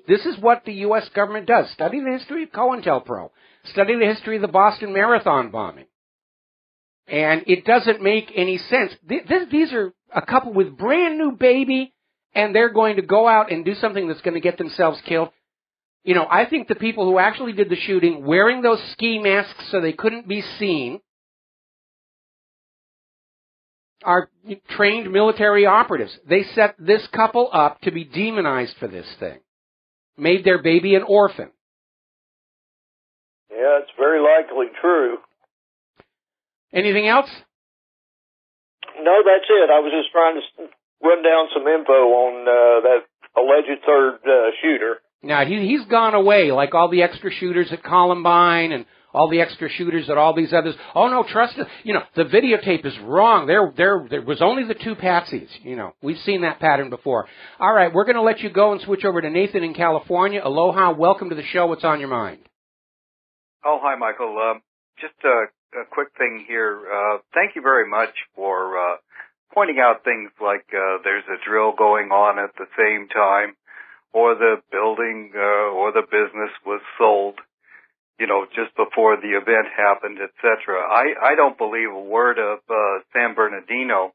This is what the U.S. government does. Study the history of COINTELPRO. Study the history of the Boston Marathon bombing. And it doesn't make any sense. These are a couple with brand new baby, and they're going to go out and do something that's going to get themselves killed. I think the people who actually did the shooting, wearing those ski masks so they couldn't be seen, are trained military operatives. They set this couple up to be demonized for this thing. Made their baby an orphan. Yeah, it's very likely true. Anything else? No, that's it. I was just trying to run down some info on that alleged third shooter. Now, he's gone away, like all the extra shooters at Columbine and all the extra shooters at all these others. Oh, no, trust us. The videotape is wrong. There was only the two patsies. We've seen that pattern before. All right, we're going to let you go and switch over to Nathan in California. Aloha, welcome to the show. What's on your mind? Oh, hi, Michael. Just a quick thing here. Thank you very much for pointing out things like there's a drill going on at the same time, or the building or the business was sold, just before the event happened, etc. I don't believe a word of San Bernardino.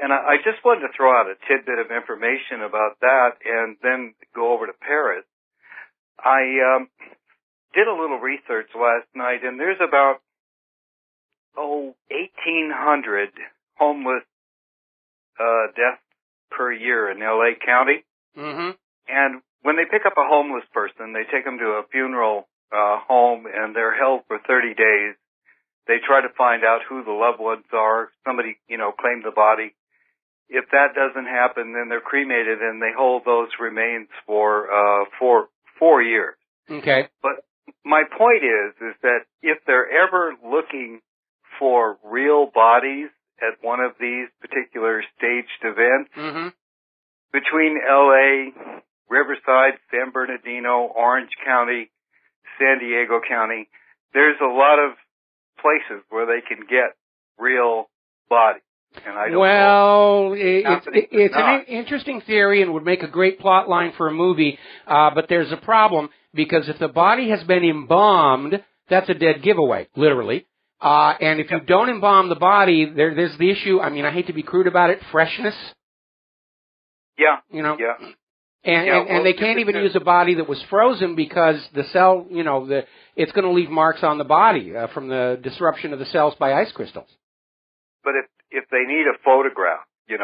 And I just wanted to throw out a tidbit of information about that and then go over to Paris. I did a little research last night, and there's about 1,800 homeless deaths per year in L.A. County. Mm-hmm. And when they pick up a homeless person, they take them to a funeral home, and they're held for 30 days. They try to find out who the loved ones are. Somebody, claimed the body. If that doesn't happen, then they're cremated, and they hold those remains for 4 years. Okay. But my point is that if they're ever looking for real bodies at one of these particular staged events, mm-hmm. between L.A., Riverside, San Bernardino, Orange County, San Diego County, there's a lot of places where they can get real bodies. And I don't know. It's not. an interesting theory and would make a great plot line for a movie, but there's a problem, because if the body has been embalmed, that's a dead giveaway, literally. And if you don't embalm the body, there's the issue, I mean, I hate to be crude about it, freshness. Yeah. You know? Yeah. And they can't even use a body that was frozen, because the cell, it's going to leave marks on the body from the disruption of the cells by ice crystals. But if they need a photograph, you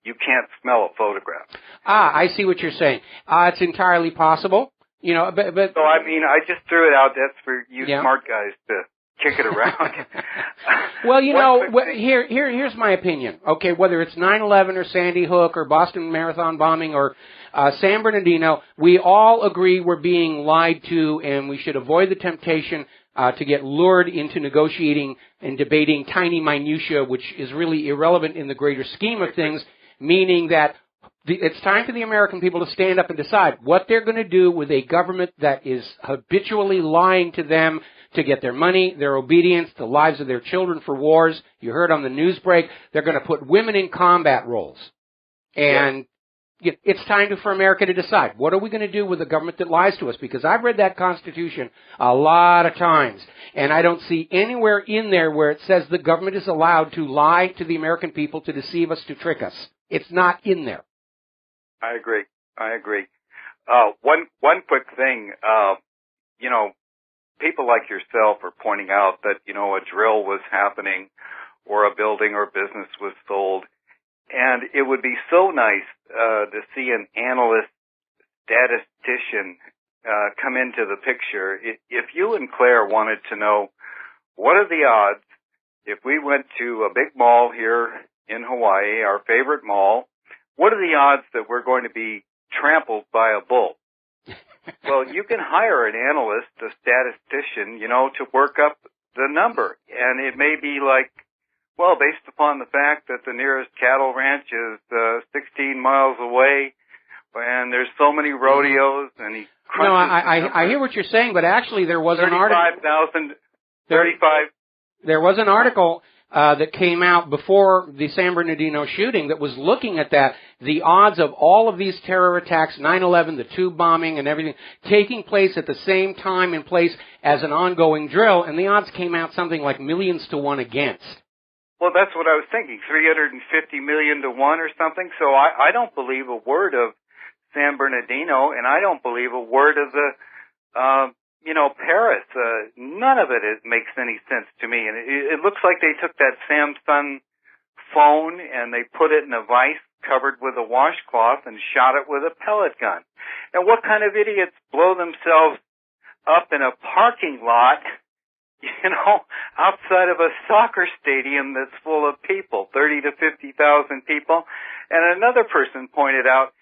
can't smell a photograph. I see what you're saying. It's entirely possible, but so I mean, I just threw it out. That's for you smart guys to kick it around. Well, here's my opinion. Okay, whether it's 9/11 or Sandy Hook or Boston Marathon bombing or San Bernardino, we all agree we're being lied to, and we should avoid the temptation to get lured into negotiating and debating tiny minutia, which is really irrelevant in the greater scheme of things, meaning that it's time for the American people to stand up and decide what they're going to do with a government that is habitually lying to them to get their money, their obedience, the lives of their children for wars. You heard on the news break, they're going to put women in combat roles. And it's time for America to decide, what are we going to do with a government that lies to us? Because I've read that Constitution a lot of times, and I don't see anywhere in there where it says the government is allowed to lie to the American people, to deceive us, to trick us. It's not in there. I agree. One quick thing, people like yourself are pointing out that, a drill was happening or a building or business was sold. And it would be so nice to see an analyst, statistician come into the picture. If you and Claire wanted to know, what are the odds if we went to a big mall here in Hawaii, our favorite mall, what are the odds that we're going to be trampled by a bull? Well, you can hire an analyst, a statistician, to work up the number. And it may be like, well, based upon the fact that the nearest cattle ranch is 16 miles away, and there's so many rodeos, and he crunches. No, I hear what you're saying, but actually there was an article. 35. There was an article that came out before the San Bernardino shooting that was looking at that, the odds of all of these terror attacks, 9/11, the tube bombing and everything, taking place at the same time and place as an ongoing drill, and the odds came out something like millions to one against. Well, that's what I was thinking, 350 million to 1 or something. So I don't believe a word of San Bernardino, and I don't believe a word of the, Paris. None of it makes any sense to me. And it looks like they took that Samsung phone and they put it in a vise covered with a washcloth and shot it with a pellet gun. And what kind of idiots blow themselves up in a parking lot, outside of a soccer stadium that's full of people, 30 to 50,000 people? And another person pointed out,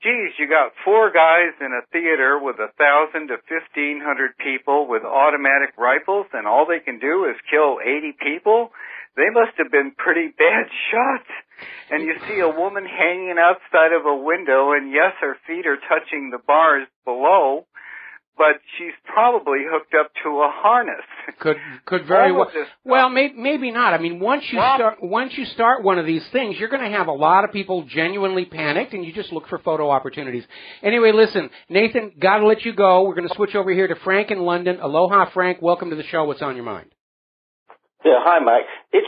geez, you got 4 guys in a theater with 1,000 to 1,500 people with automatic rifles, and all they can do is kill 80 people? They must have been pretty bad shots. And you see a woman hanging outside of a window, and yes, her feet are touching the bars below, but she's probably hooked up to a harness. Could very well. Well, maybe not. I mean, once you start one of these things, you're going to have a lot of people genuinely panicked, and you just look for photo opportunities. Anyway, listen, Nathan, got to let you go. We're going to switch over here to Frank in London. Aloha, Frank. Welcome to the show. What's on your mind? Yeah, hi, Mike. It's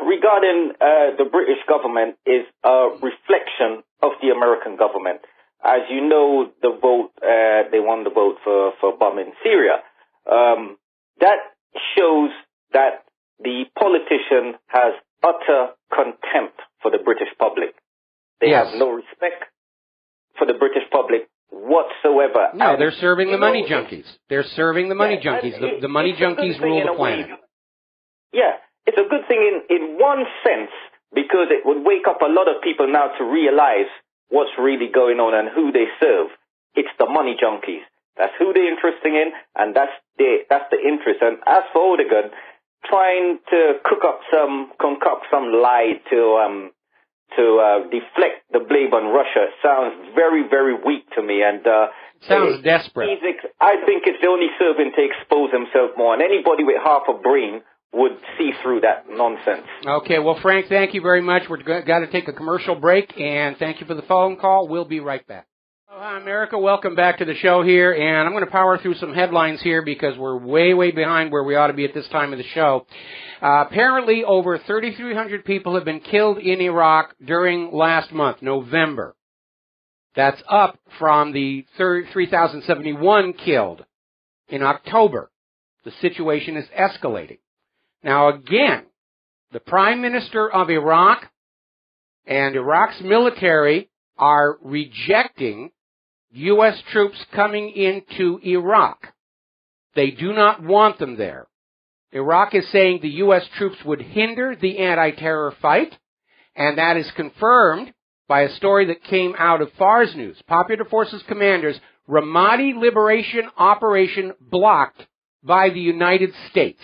regarding the British government is a reflection of the American government. As you know, the vote, they won the vote for bombing Syria. That shows that the politician has utter contempt for the British public. They have no respect for the British public whatsoever. No, they're serving the money junkies. They're serving the money junkies. The money junkies rule the planet. Yeah, it's a good thing in one sense, because it would wake up a lot of people now to realize what's really going on and who they serve. It's the money junkies. That's who they're interested in, and that's the interest. And as for Odegaard, trying to concoct some lie to deflect the blame on Russia sounds very, very weak to me. And sounds desperate. I think it's only serving to expose himself more. And anybody with half a brain would see through that nonsense. Okay, well, Frank, thank you very much. We've got to take a commercial break, and thank you for the phone call. We'll be right back. Hi, America. Welcome back to the show here, and I'm going to power through some headlines here because we're way, way behind where we ought to be at this time of the show. Apparently, over 3,300 people have been killed in Iraq during last month, November. That's up from the 3,071 killed in October. The situation is escalating. Now, again, the Prime Minister of Iraq and Iraq's military are rejecting U.S. troops coming into Iraq. They do not want them there. Iraq is saying the U.S. troops would hinder the anti-terror fight, and that is confirmed by a story that came out of FARS News. Popular Forces commanders, Ramadi Liberation Operation blocked by the United States.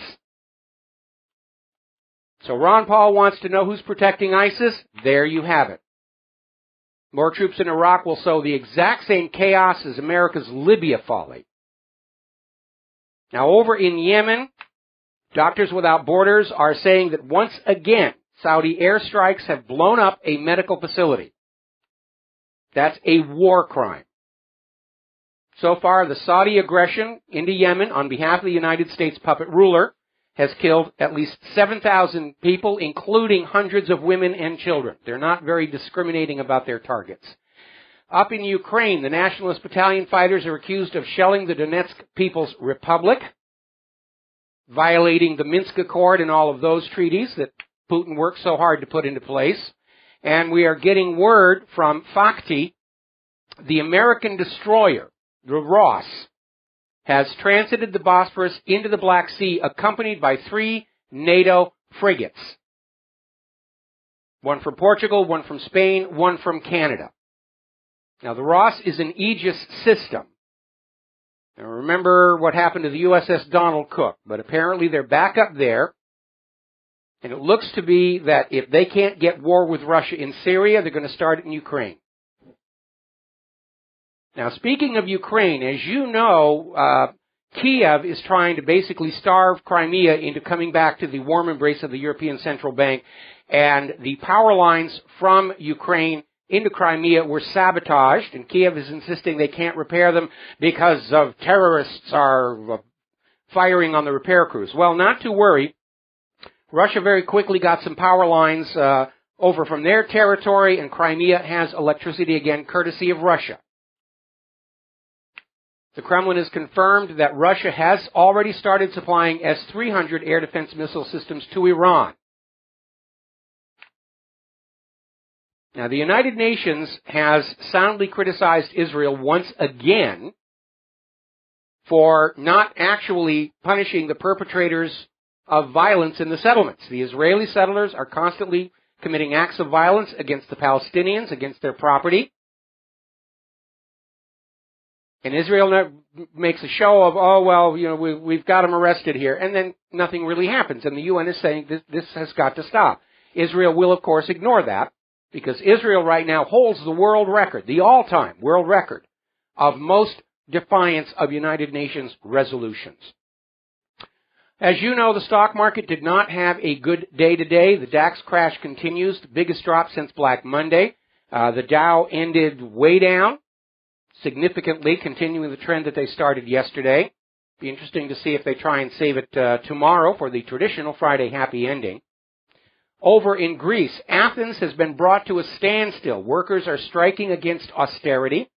So Ron Paul wants to know who's protecting ISIS. There you have it. More troops in Iraq will sow the exact same chaos as America's Libya folly. Now, over in Yemen, Doctors Without Borders are saying that once again, Saudi airstrikes have blown up a medical facility. That's a war crime. So far, the Saudi aggression into Yemen on behalf of the United States puppet ruler has killed at least 7,000 people, including hundreds of women and children. They're not very discriminating about their targets. Up in Ukraine, the Nationalist Battalion fighters are accused of shelling the Donetsk People's Republic, violating the Minsk Accord and all of those treaties that Putin worked so hard to put into place. And we are getting word from Fakhty, the American destroyer, the Ross, has transited the Bosphorus into the Black Sea, accompanied by 3 NATO frigates. One from Portugal, one from Spain, one from Canada. Now, the Ross is an Aegis system. Now, remember what happened to the USS Donald Cook, but apparently they're back up there, and it looks to be that if they can't get war with Russia in Syria, they're going to start it in Ukraine. Now, speaking of Ukraine, as you know, Kiev is trying to basically starve Crimea into coming back to the warm embrace of the European Central Bank, and the power lines from Ukraine into Crimea were sabotaged, and Kiev is insisting they can't repair them because of terrorists are firing on the repair crews. Well, not to worry. Russia very quickly got some power lines over from their territory, and Crimea has electricity again, courtesy of Russia. The Kremlin has confirmed that Russia has already started supplying S-300 air defense missile systems to Iran. Now, the United Nations has soundly criticized Israel once again for not actually punishing the perpetrators of violence in the settlements. The Israeli settlers are constantly committing acts of violence against the Palestinians, against their property. And Israel makes a show of, oh, well, you know, we've got them arrested here. And then nothing really happens. And the UN is saying this has got to stop. Israel will, of course, ignore that because Israel right now holds the world record, the all-time world record of most defiance of United Nations resolutions. As you know, the stock market did not have a good day today. The DAX crash continues, the biggest drop since Black Monday. The Dow ended way down, significantly, continuing the trend that they started yesterday. Be interesting to see if they try and save it tomorrow for the traditional Friday happy ending. Over in Greece, Athens has been brought to a standstill. Workers are striking against austerity.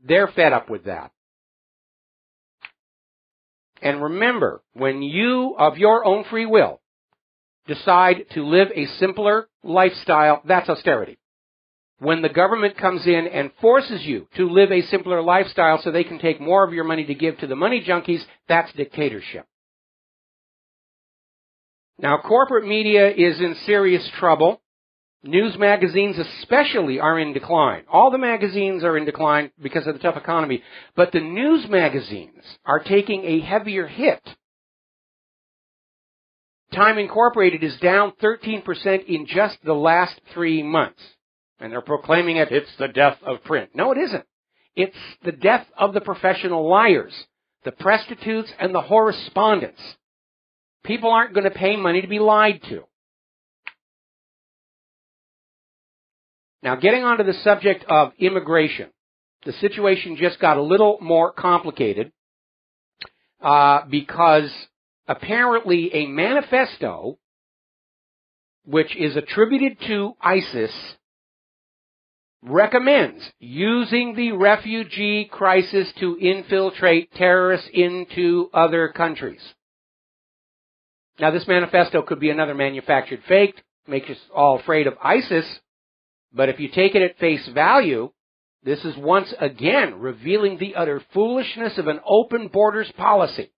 They're fed up with that. And remember, when you, of your own free will, decide to live a simpler lifestyle, that's austerity. When the government comes in and forces you to live a simpler lifestyle so they can take more of your money to give to the money junkies, that's dictatorship. Now, corporate media is in serious trouble. News magazines especially are in decline. All the magazines are in decline because of the tough economy. But the news magazines are taking a heavier hit. Time Incorporated is down 13% in just the last 3 months. And they're proclaiming it's the death of print. No, it isn't. It's the death of the professional liars. the prostitutes, and the correspondents. People aren't going to pay money to be lied to. Now, getting onto the subject of immigration, the situation just got a little more complicated because apparently a manifesto, which is attributed to ISIS, recommends using the refugee crisis to infiltrate terrorists into other countries. Now, this manifesto could be another manufactured fake, makes us all afraid of ISIS, but if you take it at face value, this is once again revealing the utter foolishness of an open borders policy.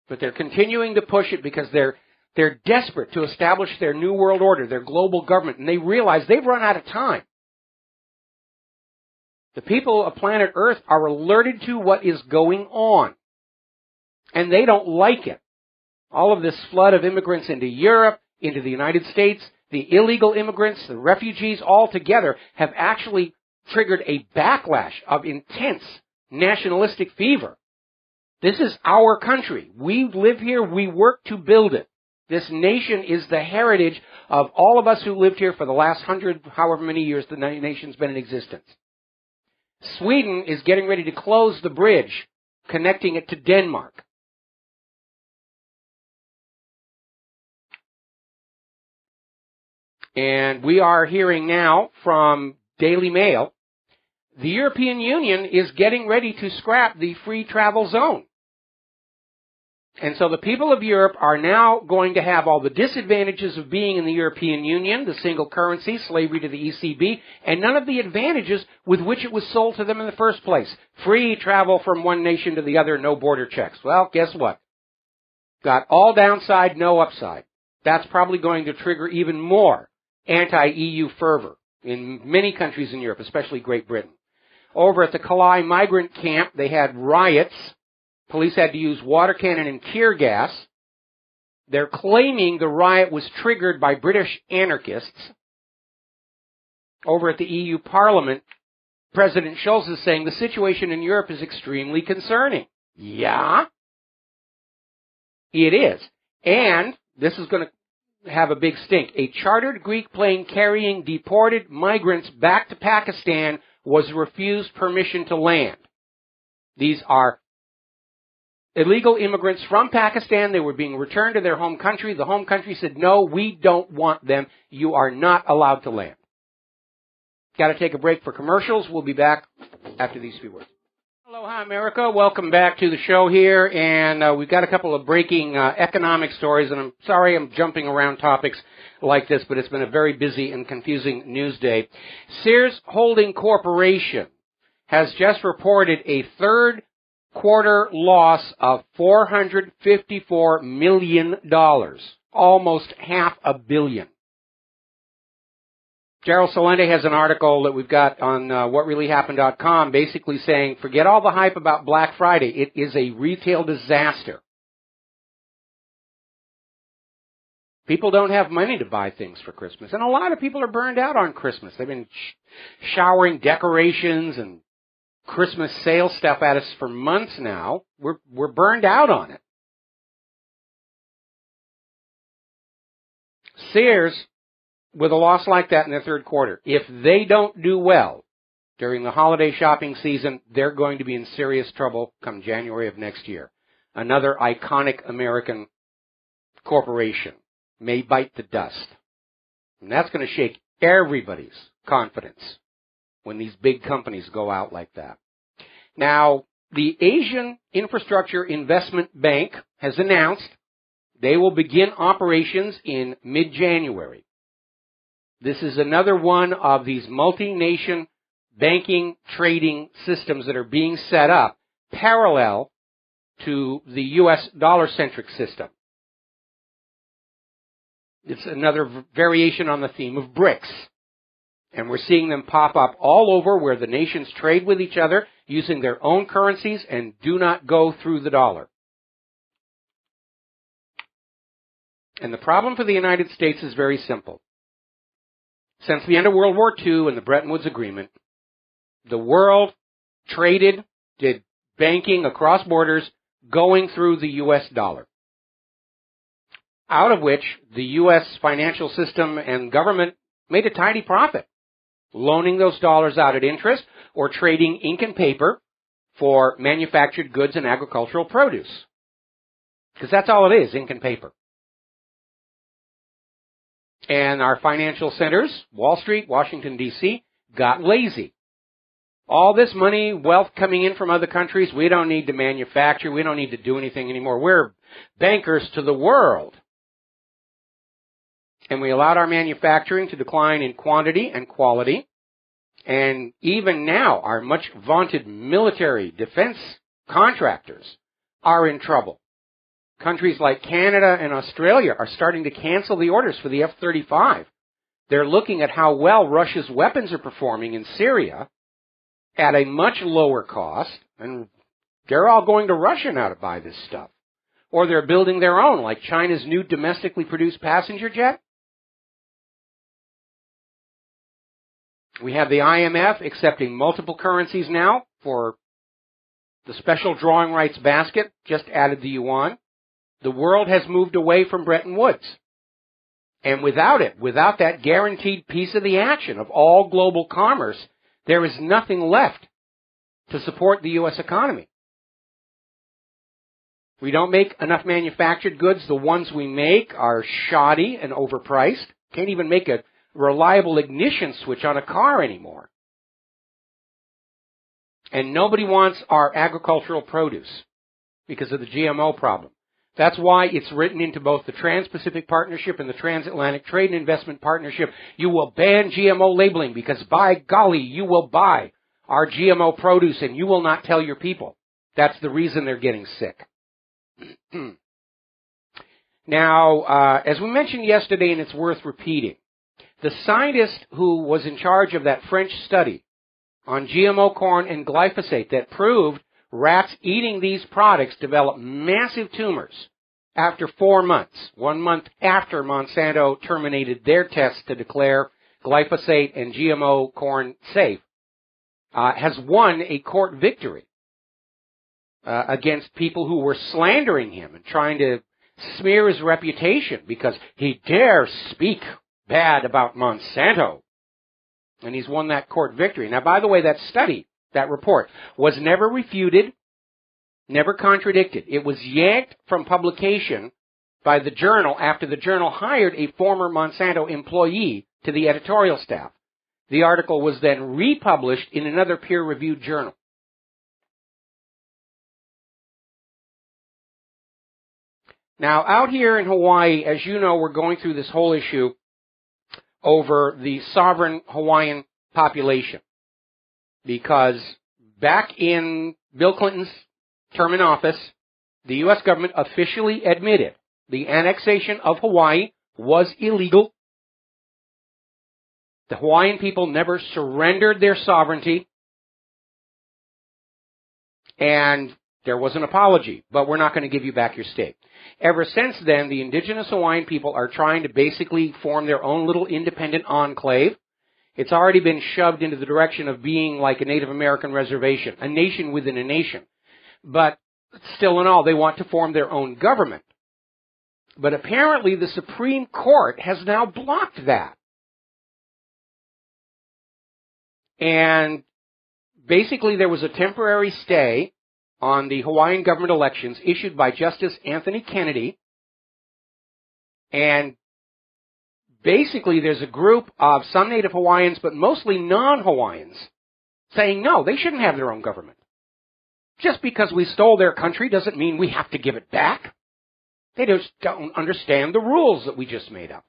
But they're continuing to push it because they're desperate to establish their new world order, their global government, and they realize they've run out of time. The people of planet Earth are alerted to what is going on, and they don't like it. All of this flood of immigrants into Europe, into the United States, the illegal immigrants, the refugees all together have actually triggered a backlash of intense nationalistic fever. This is our country. We live here. We work to build it. This nation is the heritage of all of us who lived here for the last 100, however many years the nation's been in existence. Sweden is getting ready to close the bridge connecting it to Denmark. And we are hearing now from Daily Mail, the European Union is getting ready to scrap the free travel zone. And so the people of Europe are now going to have all the disadvantages of being in the European Union, the single currency, slavery to the ECB, and none of the advantages with which it was sold to them in the first place. Free travel from one nation to the other, no border checks. Well, guess what? Got all downside, no upside. That's probably going to trigger even more anti-EU fervor in many countries in Europe, especially Great Britain. Over at the Calais migrant camp, they had riots. Police had to use water cannon and tear gas. They're claiming the riot was triggered by British anarchists. Over at the EU Parliament, President Schulz is saying the situation in Europe is extremely concerning. Yeah, it is. And this is going to have a big stink. A chartered Greek plane carrying deported migrants back to Pakistan was refused permission to land. These are illegal immigrants from Pakistan. They were being returned to their home country. The home country said, no, we don't want them. You are not allowed to land. Got to take a break for commercials. We'll be back after these few words. Aloha, America. Welcome back to the show here. And we've got a couple of breaking economic stories. And I'm sorry I'm jumping around topics like this, but it's been a very busy and confusing news day. Sears Holding Corporation has just reported a third quarter loss of $454 million, almost $500 million. Gerald Salente has an article that we've got on WhatReallyHappened.com basically saying, forget all the hype about Black Friday. It is a retail disaster. People don't have money to buy things for Christmas. And a lot of people are burned out on Christmas. They've been showering decorations and Christmas sale stuff at us for months now. We're burned out on it. Sears, with a loss like that in their third quarter, if they don't do well during the holiday shopping season, they're going to be in serious trouble come January of next year. Another iconic American corporation may bite the dust. And that's going to shake everybody's confidence when these big companies go out like that. Now, the Asian Infrastructure Investment Bank has announced they will begin operations in mid-January. This is another one of these multi-nation banking trading systems that are being set up parallel to the U.S. dollar-centric system. It's another variation on the theme of BRICS. And we're seeing them pop up all over where the nations trade with each other using their own currencies and do not go through the dollar. And the problem for the United States is very simple. Since the end of World War II and the Bretton Woods Agreement, the world traded, did banking across borders going through the U.S. dollar, out of which the U.S. financial system and government made a tidy profit, loaning those dollars out at interest or trading ink and paper for manufactured goods and agricultural produce. Because that's all it is, ink and paper. And our financial centers, Wall Street, Washington, D.C., got lazy. All this money, wealth coming in from other countries, we don't need to manufacture, we don't need to do anything anymore. We're bankers to the world. And we allowed our manufacturing to decline in quantity and quality. And even now, our much vaunted military defense contractors are in trouble. Countries like Canada and Australia are starting to cancel the orders for the F-35. They're looking at how well Russia's weapons are performing in Syria at a much lower cost, and they're all going to Russia now to buy this stuff. Or they're building their own, like China's new domestically produced passenger jet. We have the IMF accepting multiple currencies now for the special drawing rights basket, just added the yuan. The world has moved away from Bretton Woods. And without it, without that guaranteed piece of the action of all global commerce, there is nothing left to support the U.S. economy. We don't make enough manufactured goods. The ones we make are shoddy and overpriced. Can't even make a reliable ignition switch on a car anymore. And nobody wants our agricultural produce because of the GMO problem. That's why it's written into both the Trans-Pacific Partnership and the Transatlantic Trade and Investment Partnership. You will ban GMO labeling because, by golly, you will buy our GMO produce and you will not tell your people. That's the reason they're getting sick. Now, as we mentioned yesterday, and it's worth repeating, the scientist who was in charge of that French study on GMO corn and glyphosate that proved rats eating these products develop massive tumors after 4 months, 1 month after Monsanto terminated their tests to declare glyphosate and GMO corn safe, has won a court victory against people who were slandering him and trying to smear his reputation because he dare speak bad about Monsanto. And he's won that court victory. Now, by the way, that study, that report, was never refuted, never contradicted. It was yanked from publication by the journal after the journal hired a former Monsanto employee to the editorial staff. The article was then republished in another peer-reviewed journal. Now, out here in Hawaii, as you know, we're going through this whole issue over the sovereign Hawaiian population. Because back in Bill Clinton's term in office, the U.S. government officially admitted the annexation of Hawaii was illegal. The Hawaiian people never surrendered their sovereignty. And there was an apology, but we're not going to give you back your state. Ever since then, the indigenous Hawaiian people are trying to basically form their own little independent enclave. It's already been shoved into the direction of being like a Native American reservation, a nation within a nation. But still in all, they want to form their own government. But apparently the Supreme Court has now blocked that. And basically there was a temporary stay on the Hawaiian government elections issued by Justice Anthony Kennedy. And basically there's a group of some Native Hawaiians, but mostly non-Hawaiians, saying no, they shouldn't have their own government. Just because we stole their country doesn't mean we have to give it back. They just don't understand the rules that we just made up.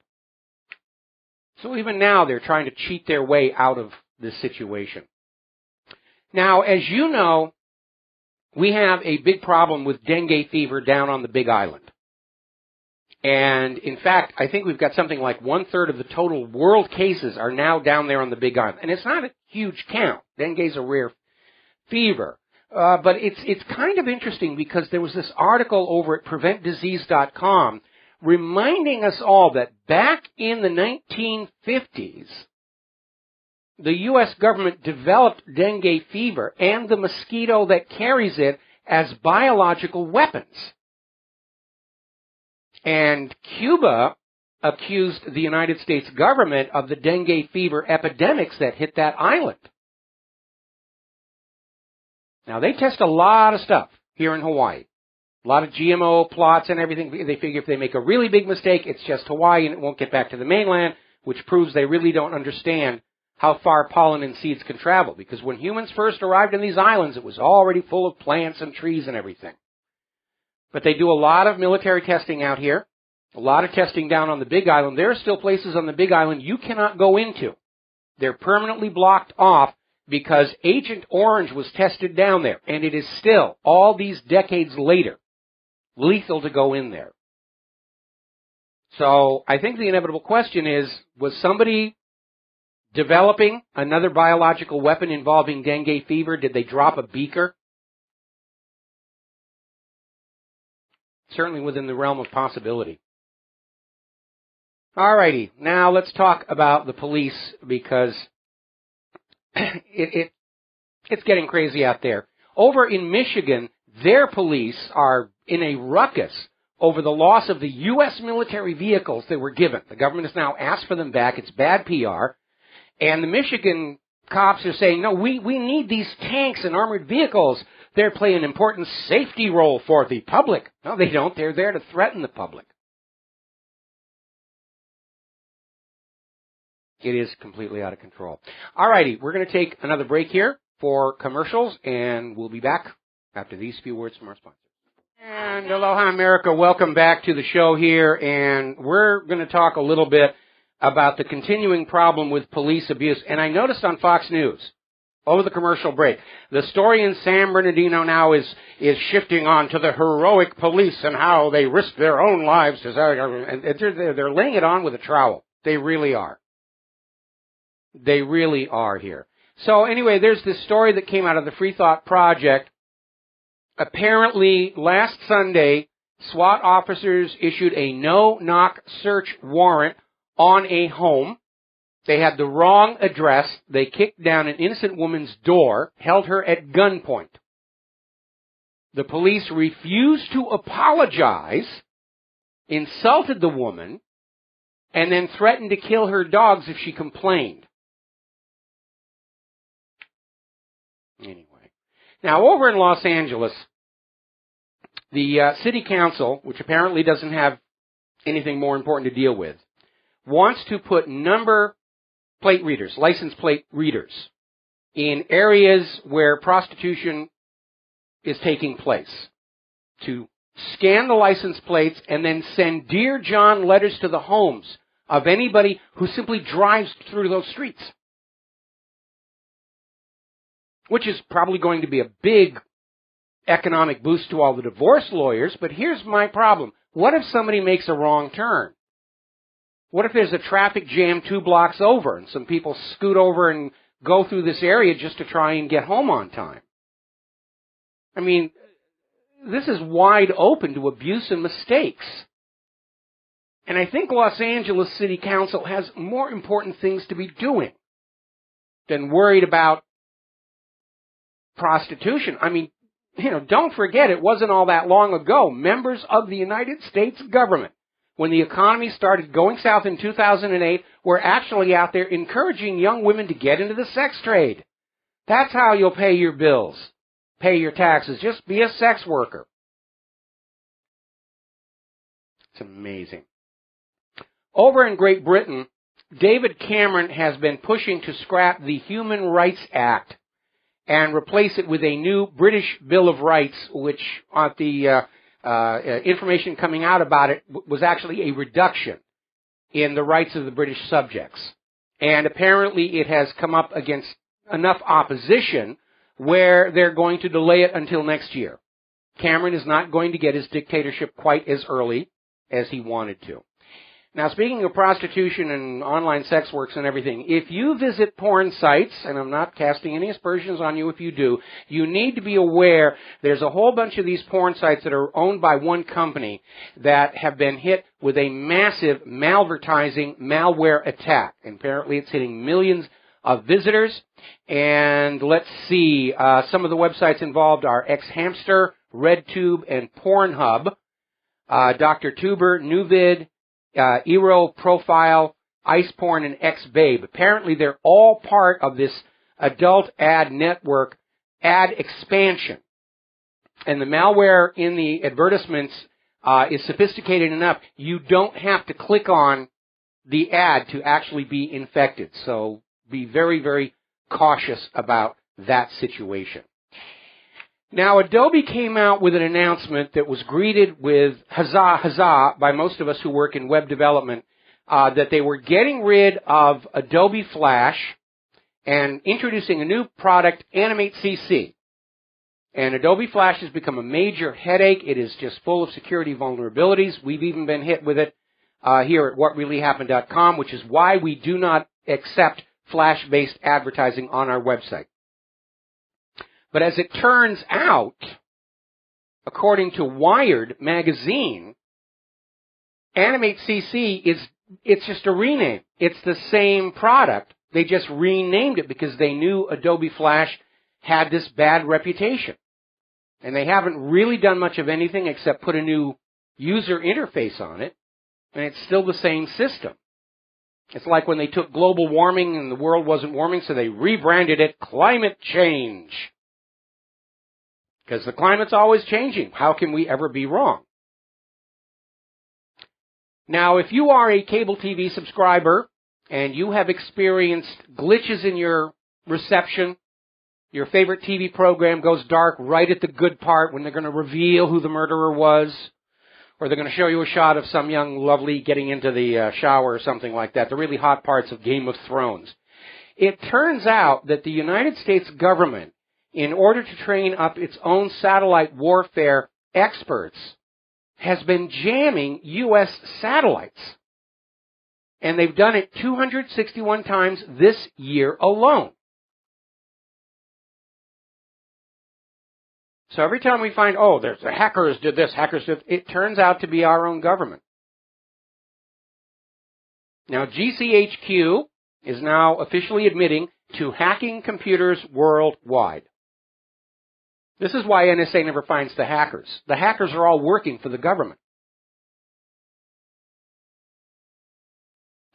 So even now they're trying to cheat their way out of this situation. Now, as you know, we have a big problem with dengue fever down on the Big Island. And in fact, I think we've got something like 1/3 of the total world cases are now down there on the Big Island. And it's not a huge count. Dengue is a rare fever. But it's kind of interesting because there was this article over at PreventDisease.com reminding us all that back in the 1950s, the U.S. government developed dengue fever and the mosquito that carries it as biological weapons. And Cuba accused the United States government of the dengue fever epidemics that hit that island. Now, they test a lot of stuff here in Hawaii. A lot of GMO plots and everything. They figure if they make a really big mistake, it's just Hawaii and it won't get back to the mainland, which proves they really don't understand how far pollen and seeds can travel. Because when humans first arrived in these islands, it was already full of plants and trees and everything. But they do a lot of military testing out here, a lot of testing down on the Big Island. There are still places on the Big Island you cannot go into. They're permanently blocked off because Agent Orange was tested down there, and it is still, all these decades later, lethal to go in there. So I think the inevitable question is, was somebody developing another biological weapon involving dengue fever? Did they drop a beaker? Certainly within the realm of possibility. Alrighty, now let's talk about the police, because it's getting crazy out there. Over in Michigan, their police are in a ruckus over the loss of the U.S. military vehicles they were given. The government has now asked for them back. It's bad PR. And the Michigan cops are saying, no, we need these tanks and armored vehicles. They play an important safety role for the public. No, they don't. They're there to threaten the public. It is completely out of control. All righty, we're going to take another break here for commercials, and we'll be back after these few words from our sponsor. And aloha, America. Welcome back to the show here, and we're going to talk a little bit about the continuing problem with police abuse. And I noticed on Fox News, over the commercial break, the story in San Bernardino now is shifting on to the heroic police and how they risk their own lives. And they're laying it on with a trowel. They really are. They really are here. So anyway, there's this story that came out of the Free Thought Project. Apparently, last Sunday, SWAT officers issued a no-knock search warrant on a home. They had the wrong address. They kicked down an innocent woman's door, held her at gunpoint. The police refused to apologize, insulted the woman, and then threatened to kill her dogs if she complained. Anyway. Now, over in Los Angeles, the city council, which apparently doesn't have anything more important to deal with, wants to put number plate readers, license plate readers, in areas where prostitution is taking place, to scan the license plates and then send Dear John letters to the homes of anybody who simply drives through those streets. Which is probably going to be a big economic boost to all the divorce lawyers, but here's my problem. What if somebody makes a wrong turn? What if there's a traffic jam 2 blocks over and some people scoot over and go through this area just to try and get home on time? I mean, this is wide open to abuse and mistakes. And I think Los Angeles City Council has more important things to be doing than worried about prostitution. I mean, don't forget, it wasn't all that long ago. Members of the United States government, when the economy started going south in 2008, were actually out there encouraging young women to get into the sex trade. That's how you'll pay your bills, pay your taxes. Just be a sex worker. It's amazing. Over in Great Britain, David Cameron has been pushing to scrap the Human Rights Act and replace it with a new British Bill of Rights, which the information coming out about it was actually a reduction in the rights of the British subjects. And apparently it has come up against enough opposition where they're going to delay it until next year. Cameron is not going to get his dictatorship quite as early as he wanted to. Now, speaking of prostitution and online sex works and everything, if you visit porn sites, and I'm not casting any aspersions on you if you do, you need to be aware there's a whole bunch of these porn sites that are owned by one company that have been hit with a massive malvertising malware attack. And apparently it's hitting millions of visitors. And let's see, some of the websites involved are X-Hamster, RedTube, and Pornhub. Dr. Tuber, Nuvid, Eero Profile, Ice Porn, and X-Babe. Apparently they're all part of this adult ad network ad expansion. And the malware in the advertisements is sophisticated enough. You don't have to click on the ad to actually be infected. So be very, very cautious about that situation. Now, Adobe came out with an announcement that was greeted with huzzah, huzzah by most of us who work in web development, that they were getting rid of Adobe Flash and introducing a new product, Animate CC. And Adobe Flash has become a major headache. It is just full of security vulnerabilities. We've even been hit with it here at WhatReallyHappened.com, which is why we do not accept Flash-based advertising on our website. But as it turns out, according to Wired magazine, Animate CC it's just a rename. It's the same product. They just renamed it because they knew Adobe Flash had this bad reputation. And they haven't really done much of anything except put a new user interface on it, and it's still the same system. It's like when they took global warming and the world wasn't warming, so they rebranded it climate change. Because the climate's always changing. How can we ever be wrong? Now, if you are a cable TV subscriber and you have experienced glitches in your reception, your favorite TV program goes dark right at the good part when they're going to reveal who the murderer was, or they're going to show you a shot of some young lovely getting into the shower or something like that, the really hot parts of Game of Thrones. It turns out that the United States government, in order to train up its own satellite warfare experts, has been jamming U.S. satellites. And they've done it 261 times this year alone. So every time we find, oh, there's the hackers did this, hackers did, it turns out to be our own government. Now, GCHQ is now officially admitting to hacking computers worldwide. This is why NSA never finds the hackers. The hackers are all working for the government.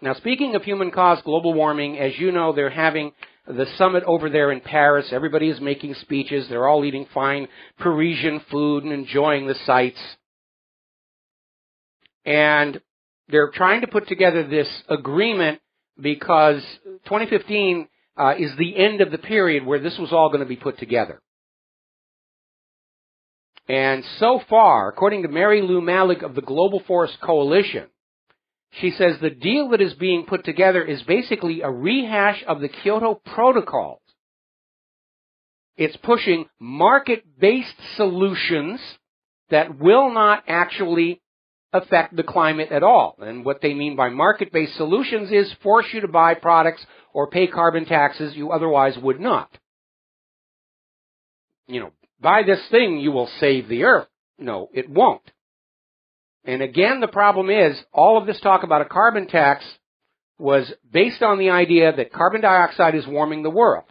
Now, speaking of human-caused global warming, as you know, they're having the summit over there in Paris. Everybody is making speeches. They're all eating fine Parisian food and enjoying the sights. And they're trying to put together this agreement because 2015 is the end of the period where this was all going to be put together. And so far, according to Mary Lou Malik of the Global Force Coalition, she says the deal that is being put together is basically a rehash of the Kyoto Protocols. It's pushing market-based solutions that will not actually affect the climate at all. And what they mean by market-based solutions is force you to buy products or pay carbon taxes you otherwise would not. You know, buy this thing, you will save the earth. No, it won't. And again, the problem is, all of this talk about a carbon tax was based on the idea that carbon dioxide is warming the world.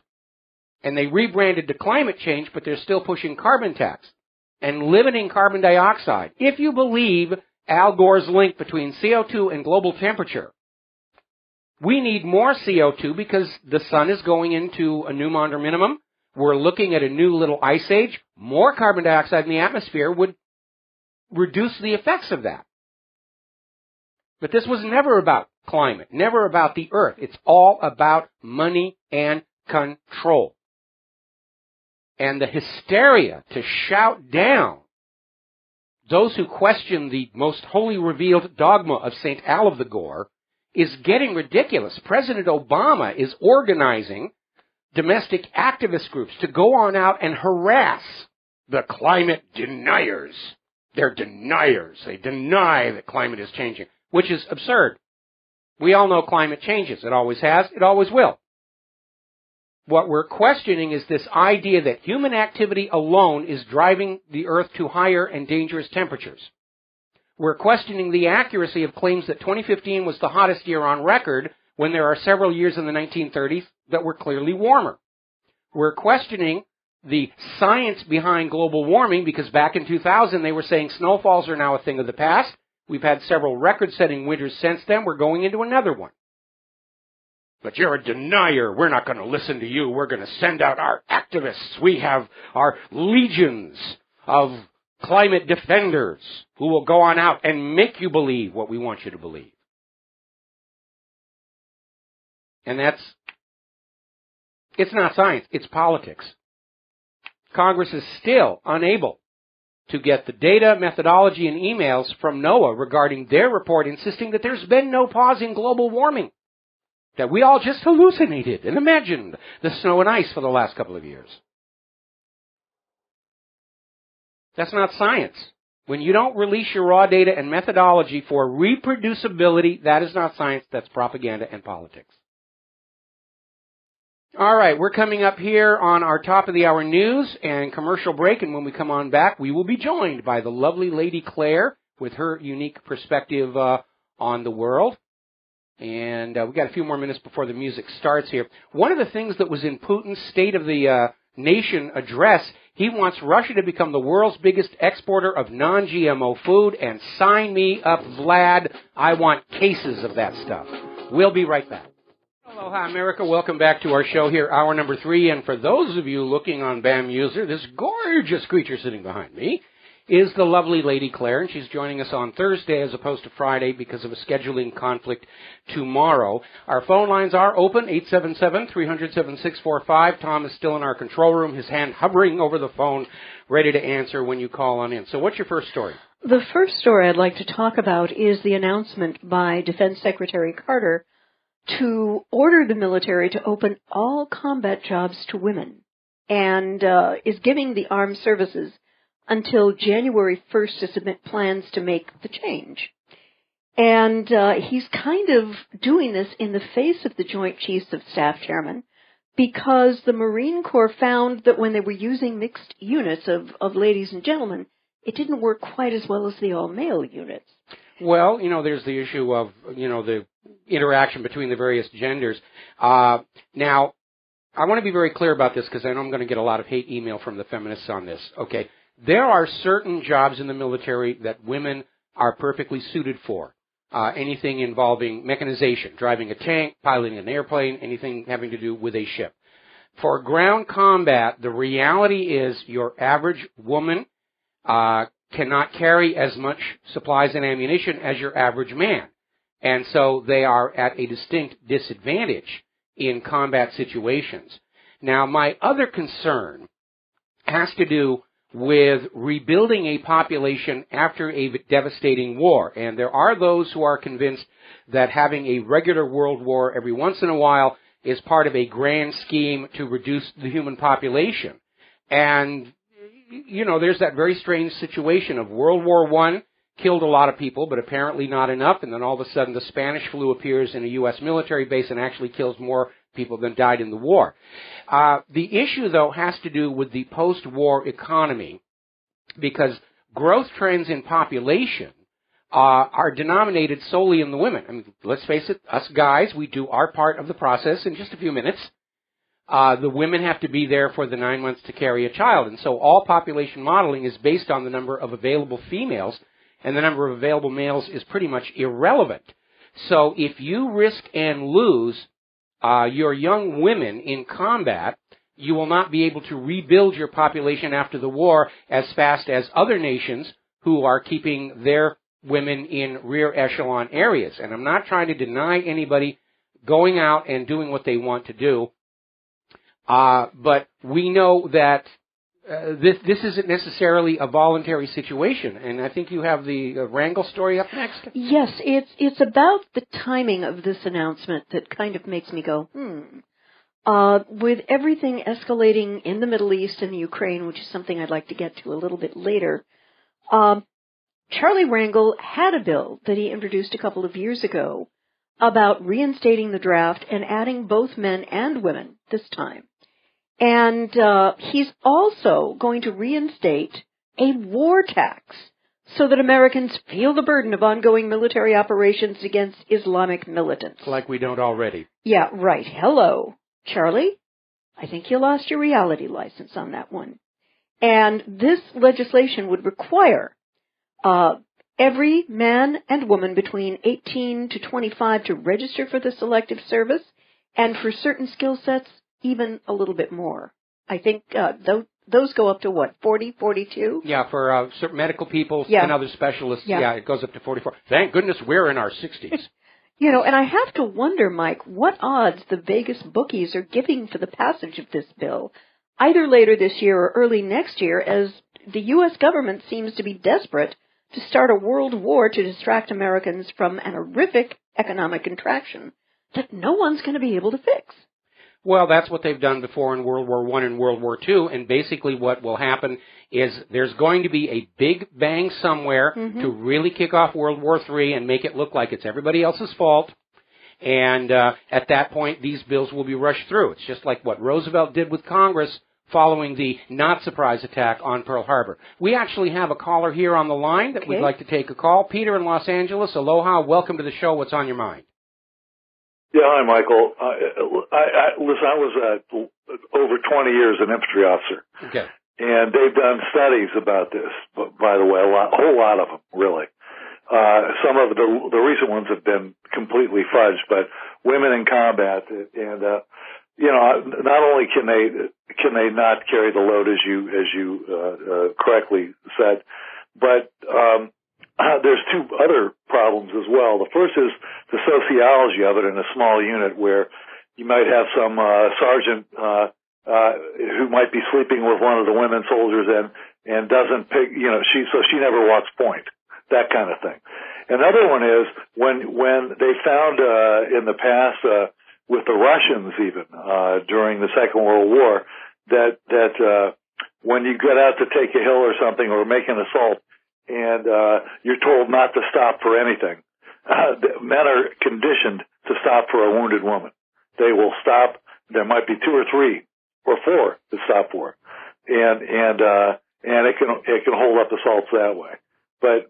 And they rebranded to climate change, but they're still pushing carbon tax and limiting carbon dioxide. If you believe Al Gore's link between CO2 and global temperature, we need more CO2 because the sun is going into a new Maunder minimum. We're looking at a new little ice age. More carbon dioxide in the atmosphere would reduce the effects of that. But this was never about climate, never about the earth. It's all about money and control. And the hysteria to shout down those who question the most holy revealed dogma of St. Al of the Gore is getting ridiculous. President Obama is organizing domestic activist groups to go on out and harass the climate deniers. They're deniers. They deny that climate is changing, which is absurd. We all know climate changes. It always has. It always will. What we're questioning is this idea that human activity alone is driving the Earth to higher and dangerous temperatures. We're questioning the accuracy of claims that 2015 was the hottest year on record when there are several years in the 1930s that we're clearly warmer. We're questioning the science behind global warming because back in 2000 they were saying snowfalls are now a thing of the past. We've had several record-setting winters since then. We're going into another one. But you're a denier. We're not going to listen to you. We're going to send out our activists. We have our legions of climate defenders who will go on out and make you believe what we want you to believe. And it's not science, it's politics. Congress is still unable to get the data, methodology, and emails from NOAA regarding their report insisting that there's been no pause in global warming, that we all just hallucinated and imagined the snow and ice for the last couple of years. That's not science. When you don't release your raw data and methodology for reproducibility, that is not science, that's propaganda and politics. All right, we're coming up here on our top of the hour news and commercial break, and when we come on back, we will be joined by the lovely Lady Claire with her unique perspective on the world. And we've got a few more minutes before the music starts here. One of the things that was in Putin's State of the Nation address, he wants Russia to become the world's biggest exporter of non-GMO food, and sign me up, Vlad. I want cases of that stuff. We'll be right back. Aloha, America. Welcome back to our show here, hour number 3. And for those of you looking on BAM User, this gorgeous creature sitting behind me is the lovely Lady Claire, and she's joining us on Thursday as opposed to Friday because of a scheduling conflict tomorrow. Our phone lines are open, 877-300-7645. Tom is still in our control room, his hand hovering over the phone, ready to answer when you call on in. So what's your first story? The first story I'd like to talk about is the announcement by Defense Secretary Carter to order the military to open all combat jobs to women, and is giving the armed services until January 1st to submit plans to make the change. And he's kind of doing this in the face of the Joint Chiefs of Staff Chairman, because the Marine Corps found that when they were using mixed units of ladies and gentlemen, it didn't work quite as well as the all-male units. Well, there's the issue of, the interaction between the various genders. Now, I want to be very clear about this because I know I'm going to get a lot of hate email from the feminists on this. Okay, there are certain jobs in the military that women are perfectly suited for. Anything involving mechanization, driving a tank, piloting an airplane, anything having to do with a ship. For ground combat, the reality is your average woman cannot carry as much supplies and ammunition as your average man. And so they are at a distinct disadvantage in combat situations. Now, my other concern has to do with rebuilding a population after a devastating war. And there are those who are convinced that having a regular world war every once in a while is part of a grand scheme to reduce the human population. And there's that very strange situation of World War I killed a lot of people, but apparently not enough, and then all of a sudden the Spanish flu appears in a U.S. military base and actually kills more people than died in the war. The issue, though, has to do with the post-war economy, because growth trends in population are denominated solely in the women. I mean, let's face it, us guys, we do our part of the process in just a few minutes. The women have to be there for the 9 months to carry a child. And so all population modeling is based on the number of available females, and the number of available males is pretty much irrelevant. So if you risk and lose your young women in combat, you will not be able to rebuild your population after the war as fast as other nations who are keeping their women in rear echelon areas. And I'm not trying to deny anybody going out and doing what they want to do. But we know that this isn't necessarily a voluntary situation, and I think you have the Wrangel story up next. Yes, it's about the timing of this announcement that kind of makes me go, with everything escalating in the Middle East and the Ukraine, which is something I'd like to get to a little bit later, Charlie Wrangel had a bill that he introduced a couple of years ago about reinstating the draft and adding both men and women this time. And he's also going to reinstate a war tax so that Americans feel the burden of ongoing military operations against Islamic militants. Like we don't already. Yeah, right. Hello. Charlie, I think you lost your reality license on that one. And this legislation would require every man and woman between 18 to 25 to register for the selective service, and for certain skill sets, even a little bit more. I think those go up to what, 40, 42? Yeah, for certain medical people and other specialists, it goes up to 44. Thank goodness we're in our 60s. You know, and I have to wonder, Mike, what odds the Vegas bookies are giving for the passage of this bill, either later this year or early next year, as the U.S. government seems to be desperate to start a world war to distract Americans from an horrific economic contraction that no one's going to be able to fix. Well, that's what they've done before in World War I and World War II, and basically what will happen is there's going to be a big bang somewhere to really kick off World War III and make it look like it's everybody else's fault, and at that point, these bills will be rushed through. It's just like what Roosevelt did with Congress following the not-surprise attack on Pearl Harbor. We actually have a caller here on the line that we'd like to take a call. Peter in Los Angeles, aloha, welcome to the show. What's on your mind? Yeah, hi, Michael. Listen, I was over 20 years an infantry officer. Okay. And they've done studies about this, by the way, a whole lot of them, really. Some of the recent ones have been completely fudged, but women in combat, and not only can they not carry the load as you correctly said, but there's two other problems as well. The first is the sociology of it in a small unit, where you might have some sergeant who might be sleeping with one of the women soldiers and doesn't pick, she never walks point, that kind of thing. Another one is when they found in the past with the Russians even during the Second World War that when you get out to take a hill or something or make an assault, and you're told not to stop for anything. Men are conditioned to stop for a wounded woman. They will stop. There might be 2 or 3 or 4 to stop for, and it can hold up assaults that way. But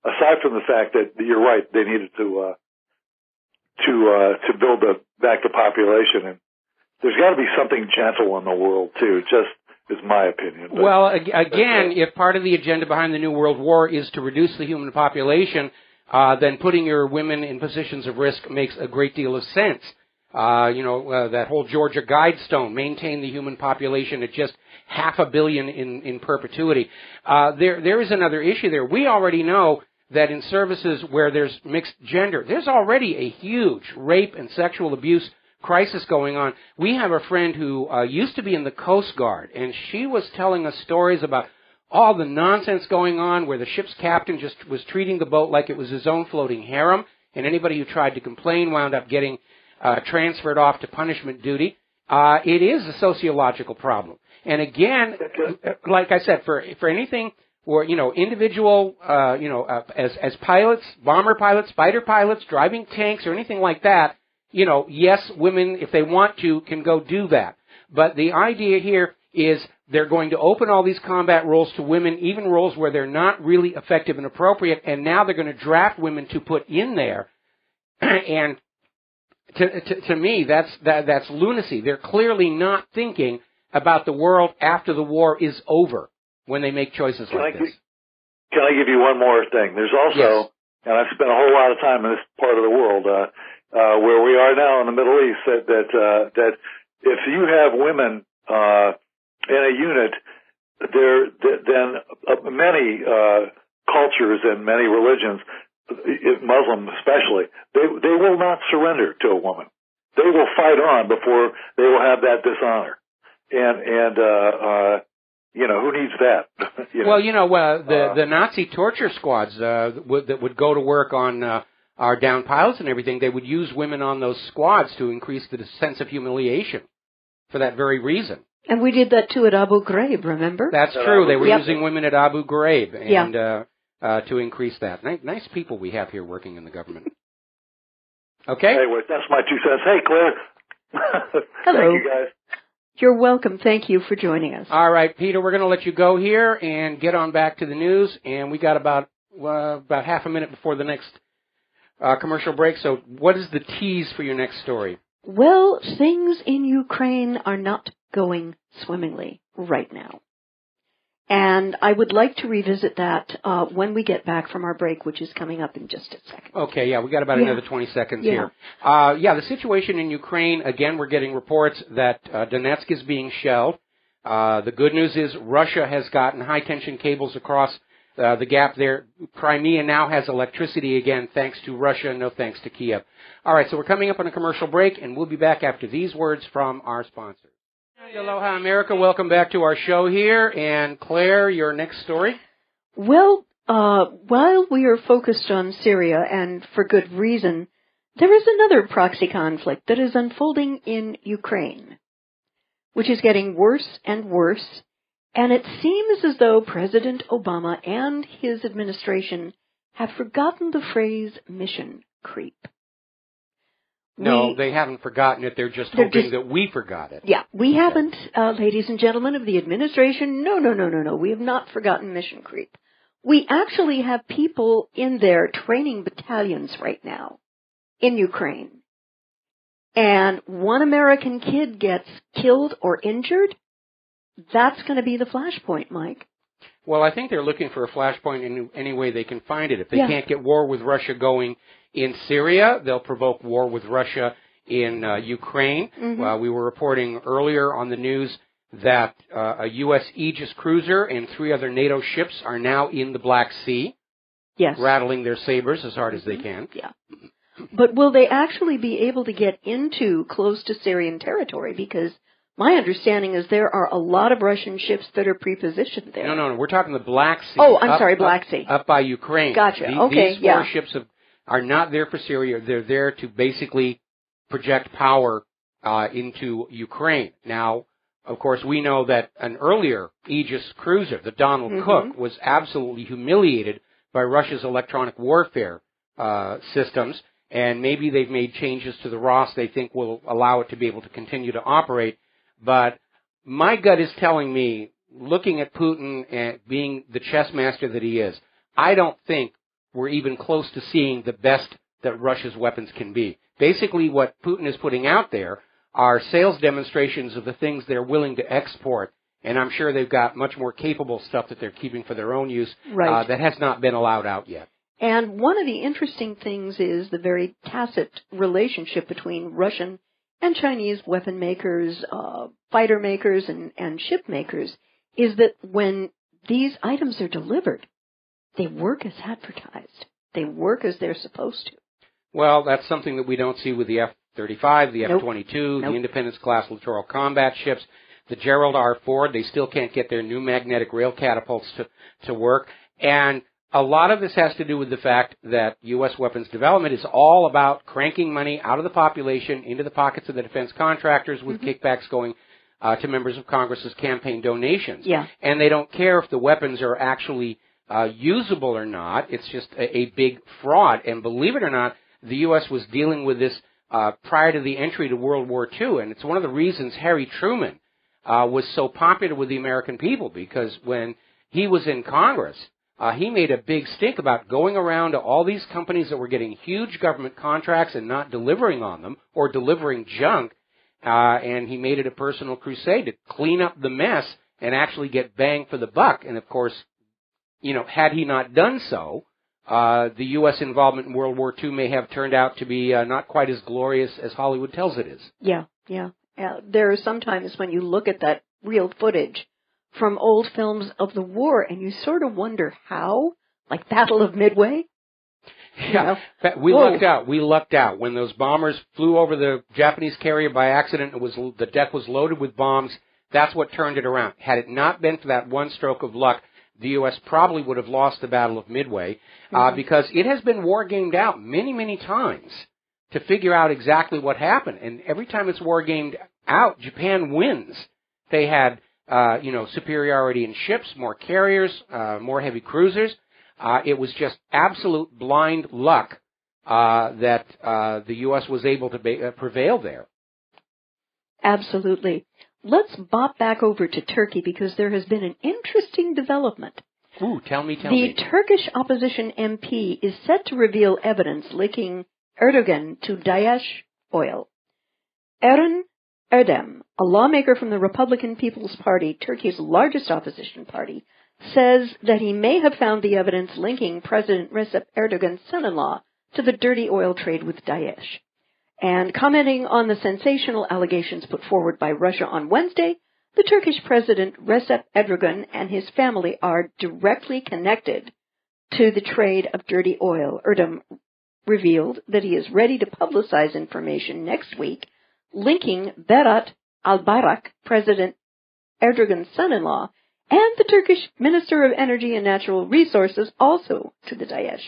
aside from the fact that you're right, they needed to build back the population, and there's got to be something gentle in the world too. Just is my opinion. But, well, again, if part of the agenda behind the New World War is to reduce the human population, then putting your women in positions of risk makes a great deal of sense. That whole Georgia Guidestone, maintain the human population at just 500 million in perpetuity. There is another issue there. We already know that in services where there's mixed gender, there's already a huge rape and sexual abuse crisis going on. We have a friend who used to be in the Coast Guard, and she was telling us stories about all the nonsense going on where the ship's captain just was treating the boat like it was his own floating harem, and anybody who tried to complain wound up getting transferred off to punishment duty. It is a sociological problem. And again, like I said, for anything where, individual, as pilots, bomber pilots, fighter pilots, driving tanks or anything like that, yes, women, if they want to, can go do that. But the idea here is they're going to open all these combat roles to women, even roles where they're not really effective and appropriate, and now they're going to draft women to put in there. And to me, that's lunacy. They're clearly not thinking about the world after the war is over when they make choices like this. Can I give you one more thing? There's also, and I've spent a whole lot of time in this part of the world, where we are now in the Middle East, that if you have women in a unit, then many cultures and many religions, Muslim especially, they will not surrender to a woman. They will fight on before they will have that dishonor. And who needs that? The Nazi torture squads that would go to work on our down pilots and everything, they would use women on those squads to increase the sense of humiliation for that very reason. And we did that too at Abu Ghraib, remember? That's true. They were using women at Abu Ghraib and to increase that. Nice people we have here working in the government. Okay? Anyway, that's my 2 cents. Hey, Claire. Hello. Thank you, guys. You're welcome. Thank you for joining us. All right, Peter, we're going to let you go here and get on back to the news. And we got about half a minute before the next commercial break. So what is the tease for your next story? Well, things in Ukraine are not going swimmingly right now. And I would like to revisit that when we get back from our break, which is coming up in just a second. Okay, yeah, we got about another 20 seconds here. The situation in Ukraine, again, we're getting reports that Donetsk is being shelled. The good news is Russia has gotten high-tension cables across the gap there. Crimea now has electricity again, thanks to Russia, no thanks to Kiev. All right, so we're coming up on a commercial break, and we'll be back after these words from our sponsors. Aloha, America. Welcome back to our show here. And Claire, your next story? Well, while we are focused on Syria, and for good reason, there is another proxy conflict that is unfolding in Ukraine, which is getting worse and worse, and it seems as though President Obama and his administration have forgotten the phrase mission creep. No, they haven't forgotten it. They're just hoping that we forgot it. Yeah, we haven't, ladies and gentlemen of the administration. No. We have not forgotten mission creep. We actually have people in there training battalions right now in Ukraine. And one American kid gets killed or injured. That's going to be the flashpoint, Mike. Well, I think they're looking for a flashpoint in any way they can find it. If they can't get war with Russia going in Syria, they'll provoke war with Russia in Ukraine. We were reporting earlier on the news that a U.S. Aegis cruiser and 3 other NATO ships are now in the Black Sea, rattling their sabers as hard as they can. Yeah. But will they actually be able to get into close to Syrian territory? Because my understanding is there are a lot of Russian ships that are prepositioned there. No. We're talking the Black Sea. Oh, I'm sorry, Black Sea. Up by Ukraine. Gotcha. These 4 ships are not there for Syria. They're there to basically project power into Ukraine. Now, of course, we know that an earlier Aegis cruiser, the Donald Cook, was absolutely humiliated by Russia's electronic warfare systems, and maybe they've made changes to the Ross they think will allow it to be able to continue to operate. But my gut is telling me, looking at Putin and being the chess master that he is, I don't think we're even close to seeing the best that Russia's weapons can be. Basically, what Putin is putting out there are sales demonstrations of the things they're willing to export, and I'm sure they've got much more capable stuff that they're keeping for their own use that has not been allowed out yet. And one of the interesting things is the very tacit relationship between Russian and Chinese weapon makers, fighter makers, and ship makers, is that when these items are delivered, they work as advertised. They work as they're supposed to. Well, that's something that we don't see with the F-35, the F-22, the Independence-class littoral combat ships, the Gerald R. Ford. They still can't get their new magnetic rail catapults to work. And a lot of this has to do with the fact that U.S. weapons development is all about cranking money out of the population into the pockets of the defense contractors with kickbacks going to members of Congress's campaign donations. Yeah. And they don't care if the weapons are actually usable or not. It's just a big fraud. And believe it or not, the U.S. was dealing with this prior to the entry to World War II, and it's one of the reasons Harry Truman was so popular with the American people, because when he was in Congress, he made a big stink about going around to all these companies that were getting huge government contracts and not delivering on them or delivering junk, and he made it a personal crusade to clean up the mess and actually get bang for the buck. And, of course, had he not done so, the U.S. involvement in World War II may have turned out to be not quite as glorious as Hollywood tells it is. Yeah. There are sometimes when you look at that real footage from old films of the war, and you sort of wonder how, like Battle of Midway. Yeah, we lucked out. We lucked out. When those bombers flew over the Japanese carrier by accident, the deck was loaded with bombs. That's what turned it around. Had it not been for that one stroke of luck, the U.S. probably would have lost the Battle of Midway, because it has been war-gamed out many, many times to figure out exactly what happened. And every time it's war-gamed out, Japan wins. They had, superiority in ships, more carriers, more heavy cruisers. It was just absolute blind luck that the U.S. was able to prevail there. Absolutely. Let's bop back over to Turkey, because there has been an interesting development. Ooh, tell me. The Turkish opposition MP is set to reveal evidence linking Erdogan to Daesh oil. Eren Erdem, a lawmaker from the Republican People's Party, Turkey's largest opposition party, says that he may have found the evidence linking President Recep Erdogan's son-in-law to the dirty oil trade with Daesh. And commenting on the sensational allegations put forward by Russia on Wednesday, the Turkish President Recep Erdogan and his family are directly connected to the trade of dirty oil. Erdem revealed that he is ready to publicize information next week linking Berat Albayrak, President Erdogan's son-in-law, and the Turkish Minister of Energy and Natural Resources also to the Daesh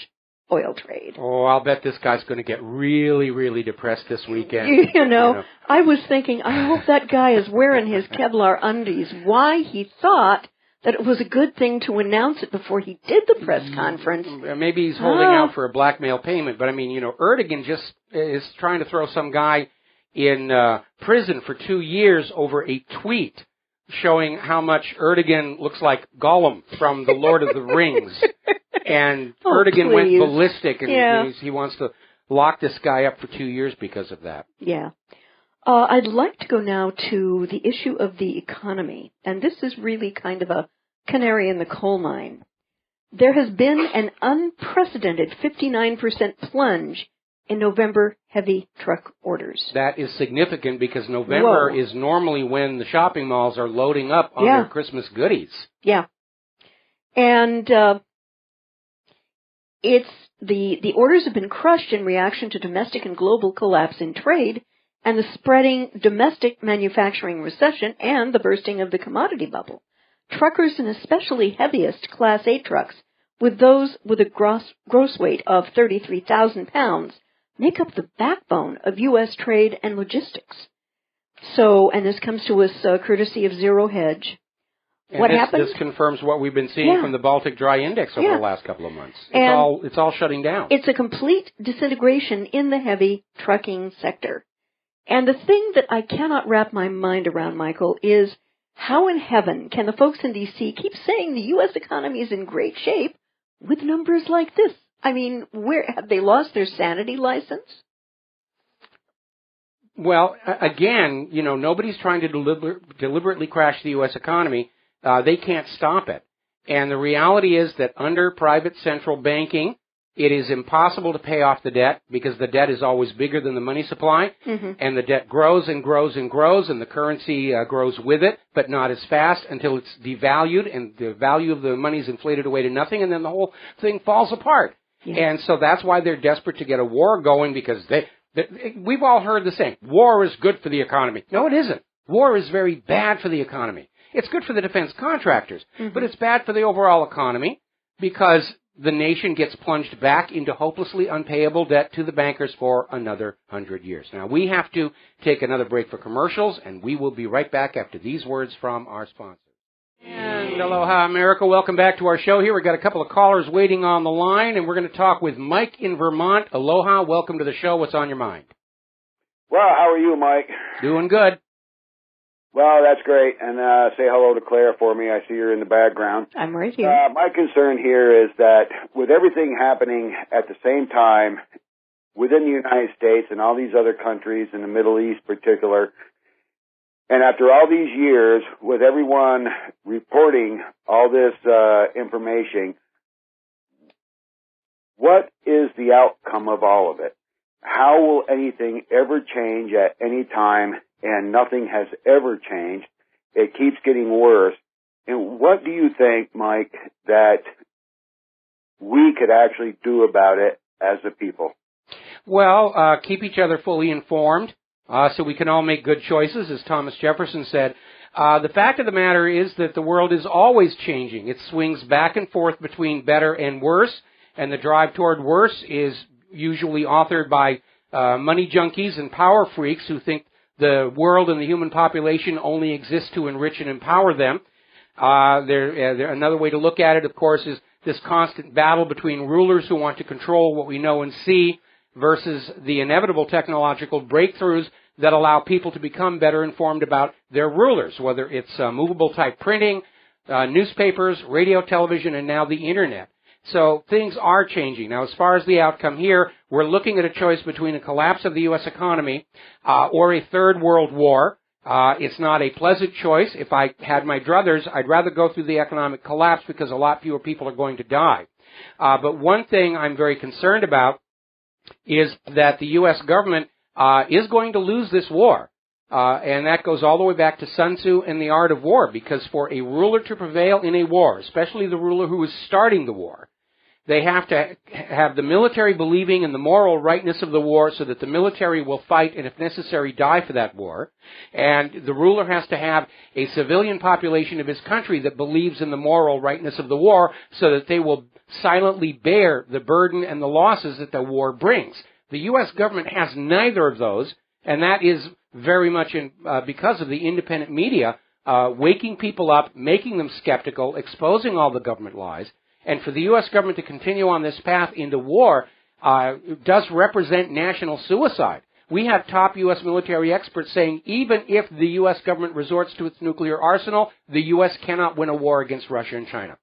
oil trade. Oh, I'll bet this guy's going to get really, really depressed this weekend. You know, I was thinking, I hope that guy is wearing his Kevlar undies. Why he thought that it was a good thing to announce it before he did the press conference. Maybe he's holding out for a blackmail payment, but I mean, Erdogan just is trying to throw some guy in prison for 2 years over a tweet showing how much Erdogan looks like Gollum from The Lord of the Rings. And Erdogan went ballistic, and he wants to lock this guy up for 2 years because of that. Yeah. I'd like to go now to the issue of the economy, and this is really kind of a canary in the coal mine. There has been an unprecedented 59% plunge in November heavy truck orders. That is significant because November is normally when the shopping malls are loading up on their Christmas goodies. Yeah. And it's the orders have been crushed in reaction to domestic and global collapse in trade and the spreading domestic manufacturing recession and the bursting of the commodity bubble. Truckers, and especially heaviest Class 8 trucks, with those with a gross weight of 33,000 pounds, make up the backbone of U.S. trade and logistics. So, and this comes to us courtesy of Zero Hedge. And what happened? This confirms what we've been seeing from the Baltic Dry Index over the last couple of months. It's all shutting down. It's a complete disintegration in the heavy trucking sector. And the thing that I cannot wrap my mind around, Michael, is how in heaven can the folks in D.C. keep saying the U.S. economy is in great shape with numbers like this? I mean, where have they lost their sanity license? Well, again, nobody's trying to deliberately crash the U.S. economy. They can't stop it. And the reality is that under private central banking, it is impossible to pay off the debt because the debt is always bigger than the money supply. Mm-hmm. And the debt grows and grows and grows, and the currency grows with it, but not as fast until it's devalued, and the value of the money is inflated away to nothing, and then the whole thing falls apart. Yeah. And so that's why they're desperate to get a war going, because we've all heard the saying, war is good for the economy. No, it isn't. War is very bad for the economy. It's good for the defense contractors, but it's bad for the overall economy because the nation gets plunged back into hopelessly unpayable debt to the bankers for another 100 years. Now, we have to take another break for commercials, and we will be right back after these words from our sponsors. And aloha, America. Welcome back to our show here. We've got a couple of callers waiting on the line, and we're going to talk with Mike in Vermont. Aloha. Welcome to the show. What's on your mind? Well, how are you, Mike? Doing good. Well, that's great. And say hello to Claire for me. I see her in the background. I'm right here. My concern here is that with everything happening at the same time within the United States and all these other countries, in the Middle East in particular, and after all these years, with everyone reporting all this information, what is the outcome of all of it? How will anything ever change at any time? And nothing has ever changed. It keeps getting worse. And what do you think, Mike, that we could actually do about it as a people? Well, keep each other fully informed so we can all make good choices, as Thomas Jefferson said. The fact of the matter is that the world is always changing. It swings back and forth between better and worse, and the drive toward worse is usually authored by money junkies and power freaks who think the world and the human population only exist to enrich and empower them. Another way to look at it, of course, is this constant battle between rulers who want to control what we know and see versus the inevitable technological breakthroughs that allow people to become better informed about their rulers, whether it's movable type printing, newspapers, radio, television, and now the Internet. So things are changing. Now, as far as the outcome here, we're looking at a choice between a collapse of the U.S. economy or a third world war. It's not a pleasant choice. If I had my druthers, I'd rather go through the economic collapse because a lot fewer people are going to die. But one thing I'm very concerned about is that the U.S. government is going to lose this war. And that goes all the way back to Sun Tzu and the art of war, because for a ruler to prevail in a war, especially the ruler who is starting the war, they have to have the military believing in the moral rightness of the war so that the military will fight and, if necessary, die for that war. And the ruler has to have a civilian population of his country that believes in the moral rightness of the war so that they will silently bear the burden and the losses that the war brings. The U.S. government has neither of those, and that is very much because of the independent media waking people up, making them skeptical, exposing all the government lies. And for the U.S. government to continue on this path into war does represent national suicide. We have top U.S. military experts saying even if the U.S. government resorts to its nuclear arsenal, the U.S. cannot win a war against Russia and China.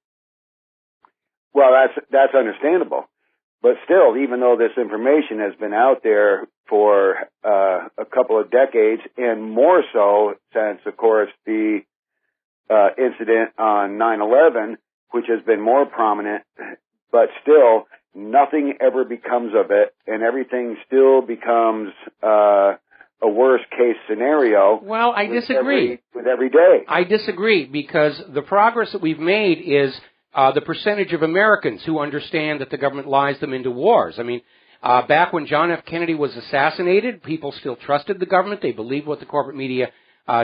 Well, that's understandable. But still, even though this information has been out there for a couple of decades, and more so since, of course, the incident on 9/11, which has been more prominent, but still, nothing ever becomes of it, and everything still becomes a worst-case scenario. Well, I disagree. With every day. I disagree, because the progress that we've made is the percentage of Americans who understand that the government lies them into wars. I mean, back when John F. Kennedy was assassinated, people still trusted the government. They believed what the corporate media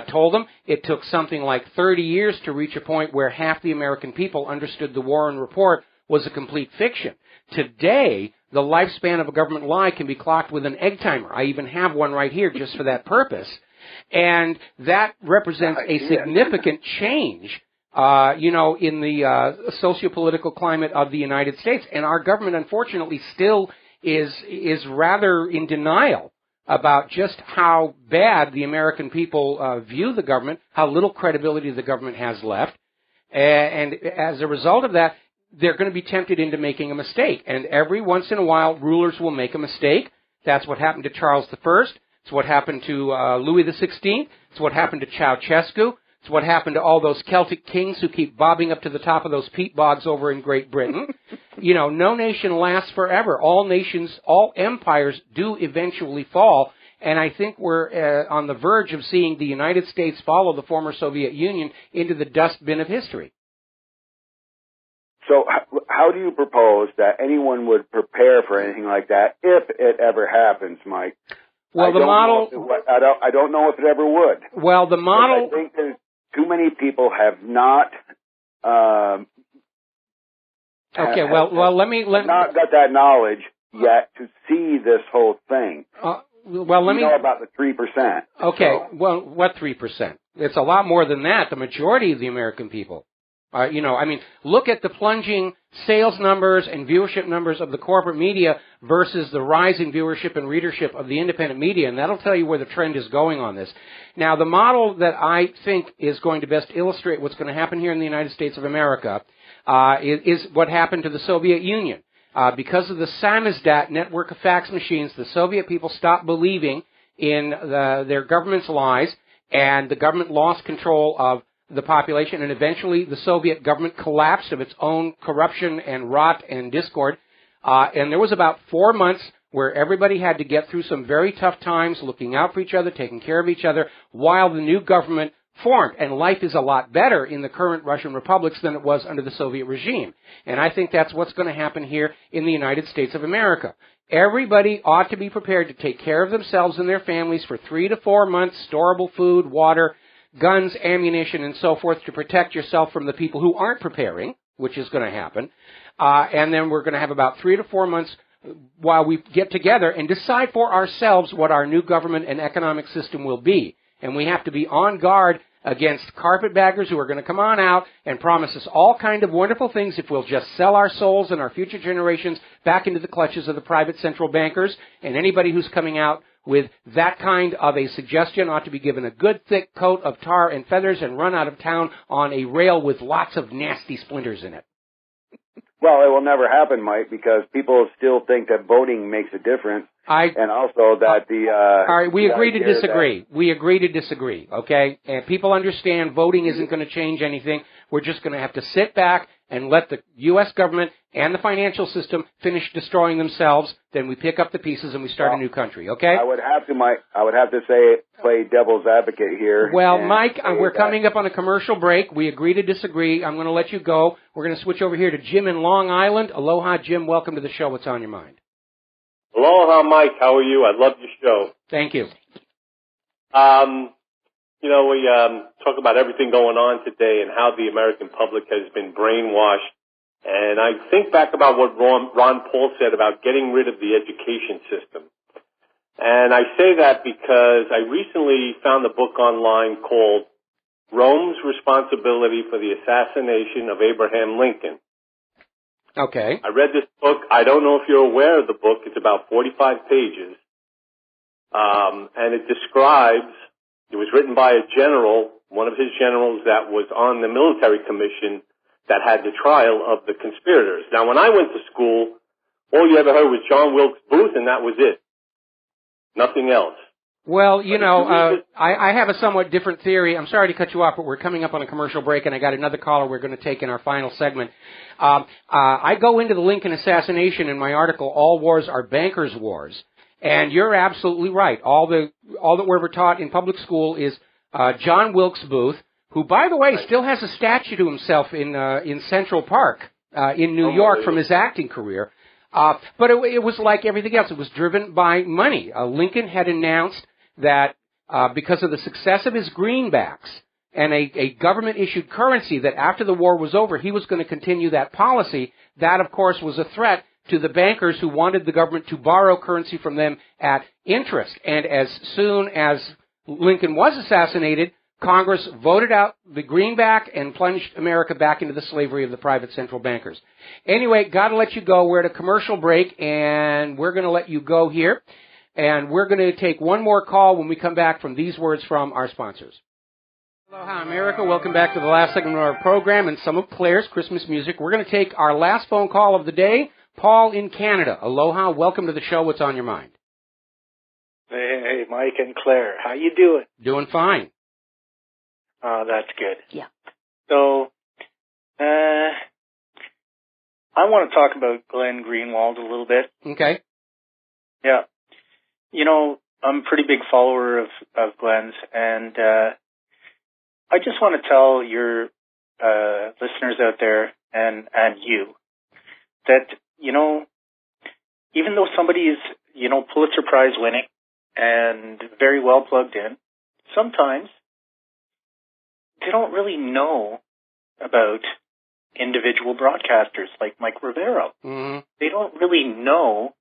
told them. It took something like 30 years to reach a point where half the American people understood the Warren Report was a complete fiction. Today, the lifespan of a government lie can be clocked with an egg timer. I even have one right here just for that purpose. And that represents a significant change in the socio-political climate of the United States. And our government, unfortunately, still is rather in denial about just how bad the American people view the government, how little credibility the government has left. And as a result of that, they're going to be tempted into making a mistake. And every once in a while, rulers will make a mistake. That's what happened to Charles I. It's what happened to Louis XVI. It's what happened to Ceausescu. It's what happened to all those Celtic kings who keep bobbing up to the top of those peat bogs over in Great Britain. No nation lasts forever. All nations, all empires do eventually fall. And I think we're on the verge of seeing the United States follow the former Soviet Union into the dustbin of history. So how do you propose that anyone would prepare for anything like that if it ever happens, Mike? Well, the model... I don't know if it ever would. Well, the model... I think there's too many people have not... not got that knowledge yet to see this whole thing. Know about the 3%. Okay, so. Well, what 3%? It's a lot more than that. The majority of the American people. Look at the plunging sales numbers and viewership numbers of the corporate media versus the rising viewership and readership of the independent media, and that'll tell you where the trend is going on this. Now, the model that I think is going to best illustrate what's going to happen here in the United States of America is what happened to the Soviet Union. Because of the samizdat network of fax machines, the Soviet people stopped believing in their government's lies, and the government lost control of the population, and eventually the Soviet government collapsed of its own corruption and rot and discord. And there was about 4 months where everybody had to get through some very tough times, looking out for each other, taking care of each other, while the new government formed. And life is a lot better in the current Russian republics than it was under the Soviet regime. And I think that's what's going to happen here in the United States of America. Everybody ought to be prepared to take care of themselves and their families for 3 to 4 months, storable food, water, guns, ammunition, and so forth to protect yourself from the people who aren't preparing, which is going to happen. And then we're going to have about 3 to 4 months while we get together and decide for ourselves what our new government and economic system will be. And we have to be on guard against carpetbaggers who are going to come on out and promise us all kind of wonderful things if we'll just sell our souls and our future generations back into the clutches of the private central bankers. And anybody who's coming out with that kind of a suggestion ought to be given a good thick coat of tar and feathers and run out of town on a rail with lots of nasty splinters in it. Well, it will never happen, Mike, because people still think that voting makes a difference. And also that all right, we agree to disagree. We agree to disagree, okay? And people understand voting isn't going to change anything. We're just going to have to sit back and let the U.S. government and the financial system finish destroying themselves. Then we pick up the pieces and we start a new country, okay? I would have to, Mike. I would have to say, play devil's advocate here. Well, Mike, we're coming up on a commercial break. We agree to disagree. I'm going to let you go. We're going to switch over here to Jim in Long Island. Aloha, Jim. Welcome to the show. What's on your mind? Aloha, Mike. How are you? I love your show. Thank you. We talk about everything going on today and how the American public has been brainwashed. And I think back about what Ron Paul said about getting rid of the education system. And I say that because I recently found a book online called Rome's Responsibility for the Assassination of Abraham Lincoln. Okay. I read this book. I don't know if you're aware of the book. It's about 45 pages. And it describes, it was written by a general, one of his generals that was on the military commission that had the trial of the conspirators. Now, when I went to school, all you ever heard was John Wilkes Booth, and that was it. Nothing else. Well, I have a somewhat different theory. I'm sorry to cut you off, but we're coming up on a commercial break, and I got another caller we're going to take in our final segment. I go into the Lincoln assassination in my article, All Wars Are Bankers' Wars, and you're absolutely right. All that we're ever taught in public school is John Wilkes Booth, who, by the way, still has a statue to himself in Central Park in New York from his acting career. But it was like everything else. It was driven by money. Lincoln had announced that because of the success of his greenbacks and a government-issued currency, that after the war was over, he was going to continue that policy. That, of course, was a threat to the bankers who wanted the government to borrow currency from them at interest. And as soon as Lincoln was assassinated, Congress voted out the greenback and plunged America back into the slavery of the private central bankers. Anyway, got to let you go. We're at a commercial break, and we're going to let you go here. And we're going to take one more call when we come back from these words from our sponsors. Aloha, America. Welcome back to the last segment of our program and some of Claire's Christmas music. We're going to take our last phone call of the day. Paul in Canada. Aloha. Welcome to the show. What's on your mind? Hey, Mike and Claire. How you doing? Doing fine. Oh, that's good. Yeah. So, I want to talk about Glenn Greenwald a little bit. Okay. Yeah. I'm a pretty big follower of Glenn's, and I just want to tell your listeners out there and you that, even though somebody is, Pulitzer Prize winning and very well plugged in, sometimes they don't really know about individual broadcasters like Mike Rivero. Mm-hmm. They don't really know,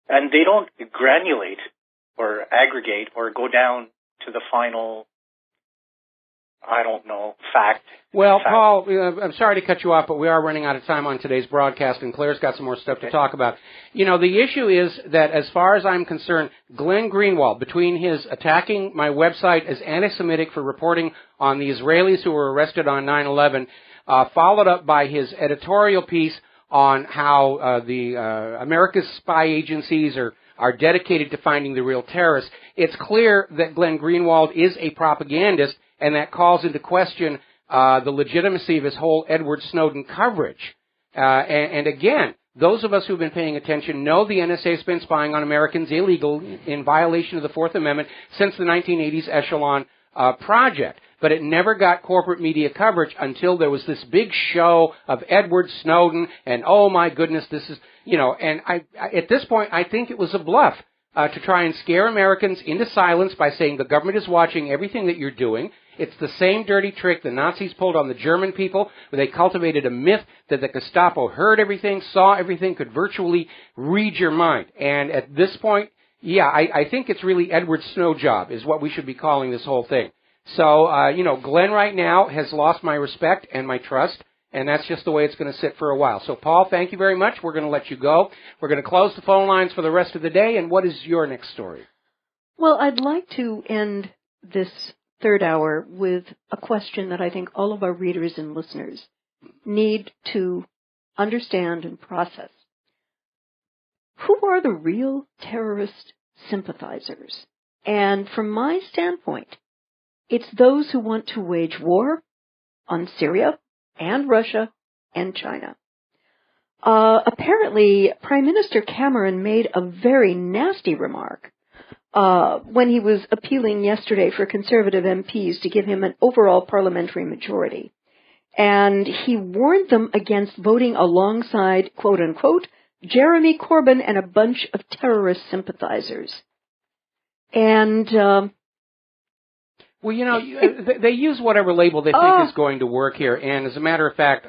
and they don't granulate or aggregate or go down to the final, fact. Well, Paul, I'm sorry to cut you off, but we are running out of time on today's broadcast, and Claire's got some more stuff to talk about. The issue is that, as far as I'm concerned, Glenn Greenwald, between his attacking my website as anti-Semitic for reporting on the Israelis who were arrested on 9/11, followed up by his editorial piece on how America's spy agencies are dedicated to finding the real terrorists, it's clear that Glenn Greenwald is a propagandist, and that calls into question the legitimacy of his whole Edward Snowden coverage. And again, those of us who've been paying attention know the NSA has been spying on Americans illegal in violation of the Fourth Amendment since the 1980s Echelon project. But it never got corporate media coverage until there was this big show of Edward Snowden, and oh my goodness, this is, and at this point, I think it was a bluff to try and scare Americans into silence by saying the government is watching everything that you're doing. It's the same dirty trick the Nazis pulled on the German people, where they cultivated a myth that the Gestapo heard everything, saw everything, could virtually read your mind. And at this point, I think it's really Edward Snowjob is what we should be calling this whole thing. So, Glenn right now has lost my respect and my trust, and that's just the way it's going to sit for a while. So, Paul, thank you very much. We're going to let you go. We're going to close the phone lines for the rest of the day. And what is your next story? Well, I'd like to end this third hour with a question that I think all of our readers and listeners need to understand, and process. Who are the real terrorist sympathizers? And from my standpoint, it's those who want to wage war on Syria and Russia and China. Apparently, Prime Minister Cameron made a very nasty remark when he was appealing yesterday for Conservative MPs to give him an overall parliamentary majority. And he warned them against voting alongside, quote unquote, Jeremy Corbyn and a bunch of terrorist sympathizers. And, well, you know, they use whatever label they think is going to work here. And as a matter of fact,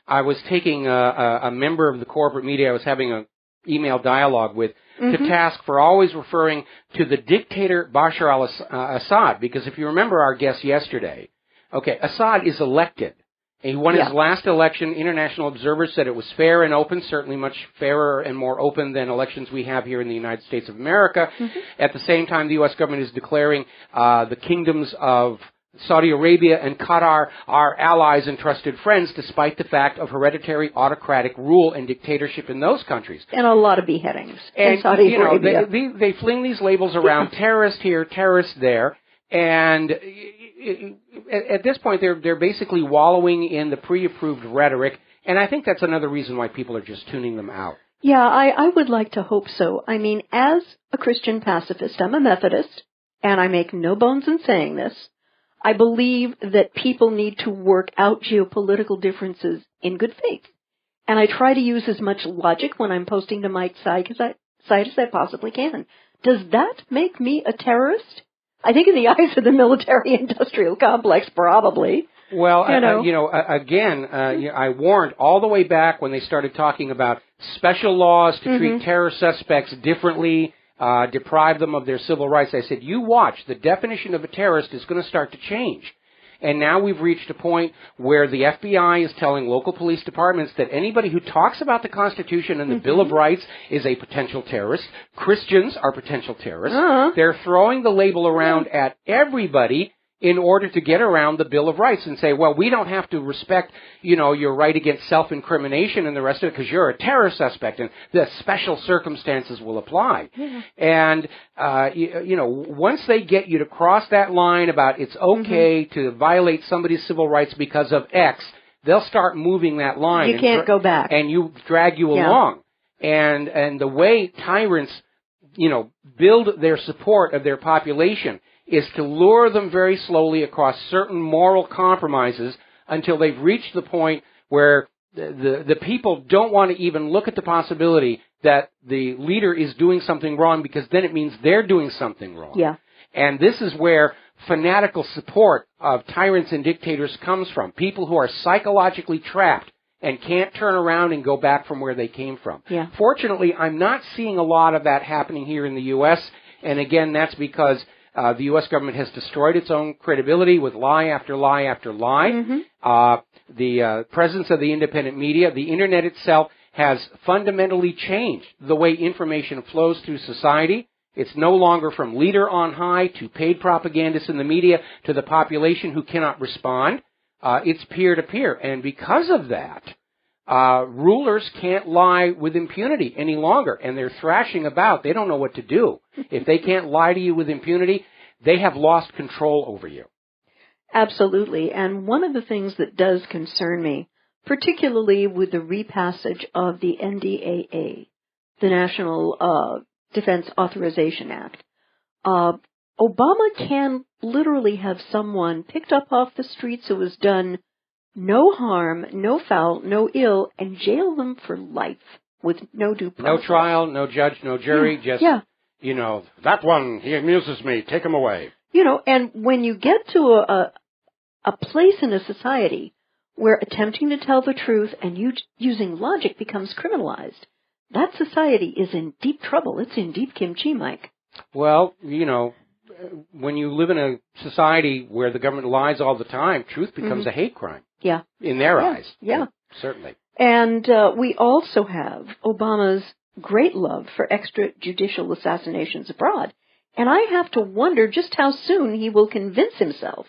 I was taking a member of the corporate media I was having an email dialogue with to task for always referring to the dictator Bashar al-Assad, because if you remember our guest yesterday, okay, Assad is elected. He won his last election. International observers said it was fair and open, certainly much fairer and more open than elections we have here in the United States of America. At the same time, the U.S. government is declaring the kingdoms of Saudi Arabia and Qatar are allies and trusted friends, despite the fact of hereditary autocratic rule and dictatorship in those countries. And a lot of beheadings in Saudi Arabia. They fling these labels around, terrorist here, terrorist there, and at this point they're basically wallowing in the pre-approved rhetoric, and I think that's another reason why people are just tuning them out. Yeah, I would like to hope so. I mean, as a Christian pacifist, I'm a Methodist, and I make no bones in saying this. I believe that people need to work out geopolitical differences in good faith. And I try to use as much logic when I'm posting to Mike's side as I possibly can. Does that make me a terrorist? I think in the eyes of the military-industrial complex, probably. Well, again, I warned all the way back when they started talking about special laws to treat terror suspects differently, deprive them of their civil rights. I said, you watch, the definition of a terrorist is going to start to change. And now we've reached a point where the FBI is telling local police departments that anybody who talks about the Constitution and the Bill of Rights is a potential terrorist. Christians are potential terrorists. They're throwing the label around at everybody in order to get around the Bill of Rights and say, well, we don't have to respect, your right against self-incrimination and the rest of it because you're a terror suspect and the special circumstances will apply. And, once they get you to cross that line about it's okay to violate somebody's civil rights because of X, they'll start moving that line. You can't go back. And drag you along. And the way tyrants, build their support of their population is to lure them very slowly across certain moral compromises until they've reached the point where the people don't want to even look at the possibility that the leader is doing something wrong, because then it means they're doing something wrong. And this is where fanatical support of tyrants and dictators comes from. People who are psychologically trapped and can't turn around and go back from where they came from. Fortunately, I'm not seeing a lot of that happening here in the U.S., and again, that's because the U.S. government has destroyed its own credibility with lie after lie after lie. The presence of the independent media, the Internet itself, has fundamentally changed the way information flows through society. It's no longer from leader on high to paid propagandists in the media to the population who cannot respond. It's peer-to-peer. And because of that, rulers can't lie with impunity any longer, and they're thrashing about. They don't know what to do. If they can't lie to you with impunity, they have lost control over you. Absolutely. And one of the things that does concern me, particularly with the repassage of the NDAA, the National Defense Authorization Act, Obama can literally have someone picked up off the streets who has done no harm, no foul, no ill, and jail them for life with no due process. No trial, no judge, no jury, that one, he amuses me, take him away. And when you get to a place in a society where attempting to tell the truth and using logic becomes criminalized, that society is in deep trouble. It's in deep kimchi, Mike. Well, when you live in a society where the government lies all the time, truth becomes a hate crime. In their eyes. Certainly. And we also have Obama's great love for extrajudicial assassinations abroad. And I have to wonder just how soon he will convince himself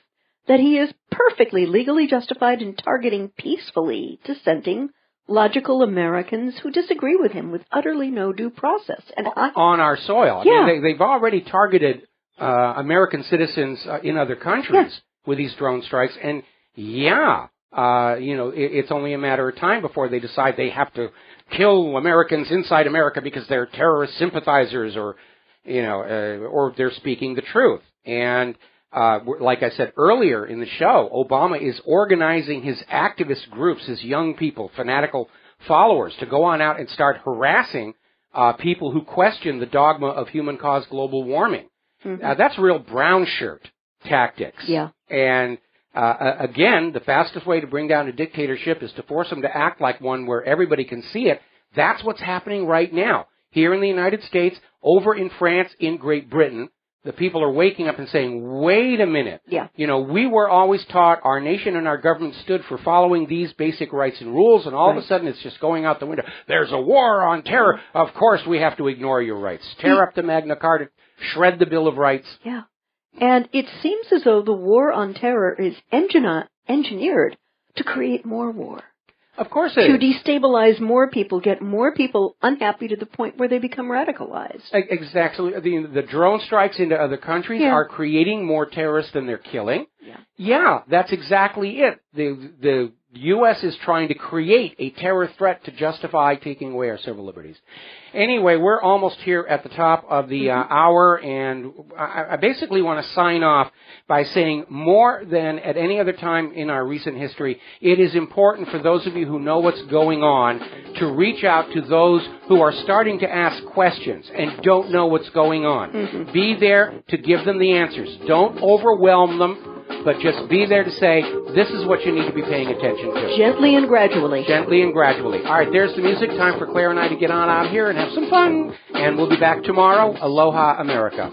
that he is perfectly legally justified in targeting peacefully dissenting logical Americans who disagree with him with utterly no due process. And on our soil. Yeah. I mean, they've already targeted American citizens in other countries with these drone strikes. And, it's only a matter of time before they decide they have to kill Americans inside America because they're terrorist sympathizers or they're speaking the truth. And like I said earlier in the show, Obama is organizing his activist groups, his young people, fanatical followers, to go on out and start harassing people who question the dogma of human-caused global warming. Mm-hmm. That's real brown shirt tactics. Yeah. And again, the fastest way to bring down a dictatorship is to force them to act like one where everybody can see it. That's what's happening right now. Here in the United States, over in France, in Great Britain, the people are waking up and saying, wait a minute. Yeah. We were always taught our nation and our government stood for following these basic rights and rules, and all of a sudden it's just going out the window. There's a war on terror. Of course we have to ignore your rights. Tear up the Magna Carta, shred the Bill of Rights. Yeah. And it seems as though the war on terror is engineered to create more war. Of course it is. To destabilize more people, get more people unhappy to the point where they become radicalized. Exactly. The drone strikes into other countries are creating more terrorists than they're killing. Yeah, that's exactly it. The U.S. is trying to create a terror threat to justify taking away our civil liberties. Anyway, we're almost here at the top of the hour, and I basically want to sign off by saying more than at any other time in our recent history, it is important for those of you who know what's going on to reach out to those who are starting to ask questions and don't know what's going on. Be there to give them the answers. Don't overwhelm them, but just be there to say, this is what you need to be paying attention to. Gently and gradually. Gently and gradually. All right, there's the music. Time for Claire and I to get on out here and have some fun. And we'll be back tomorrow. Aloha, America.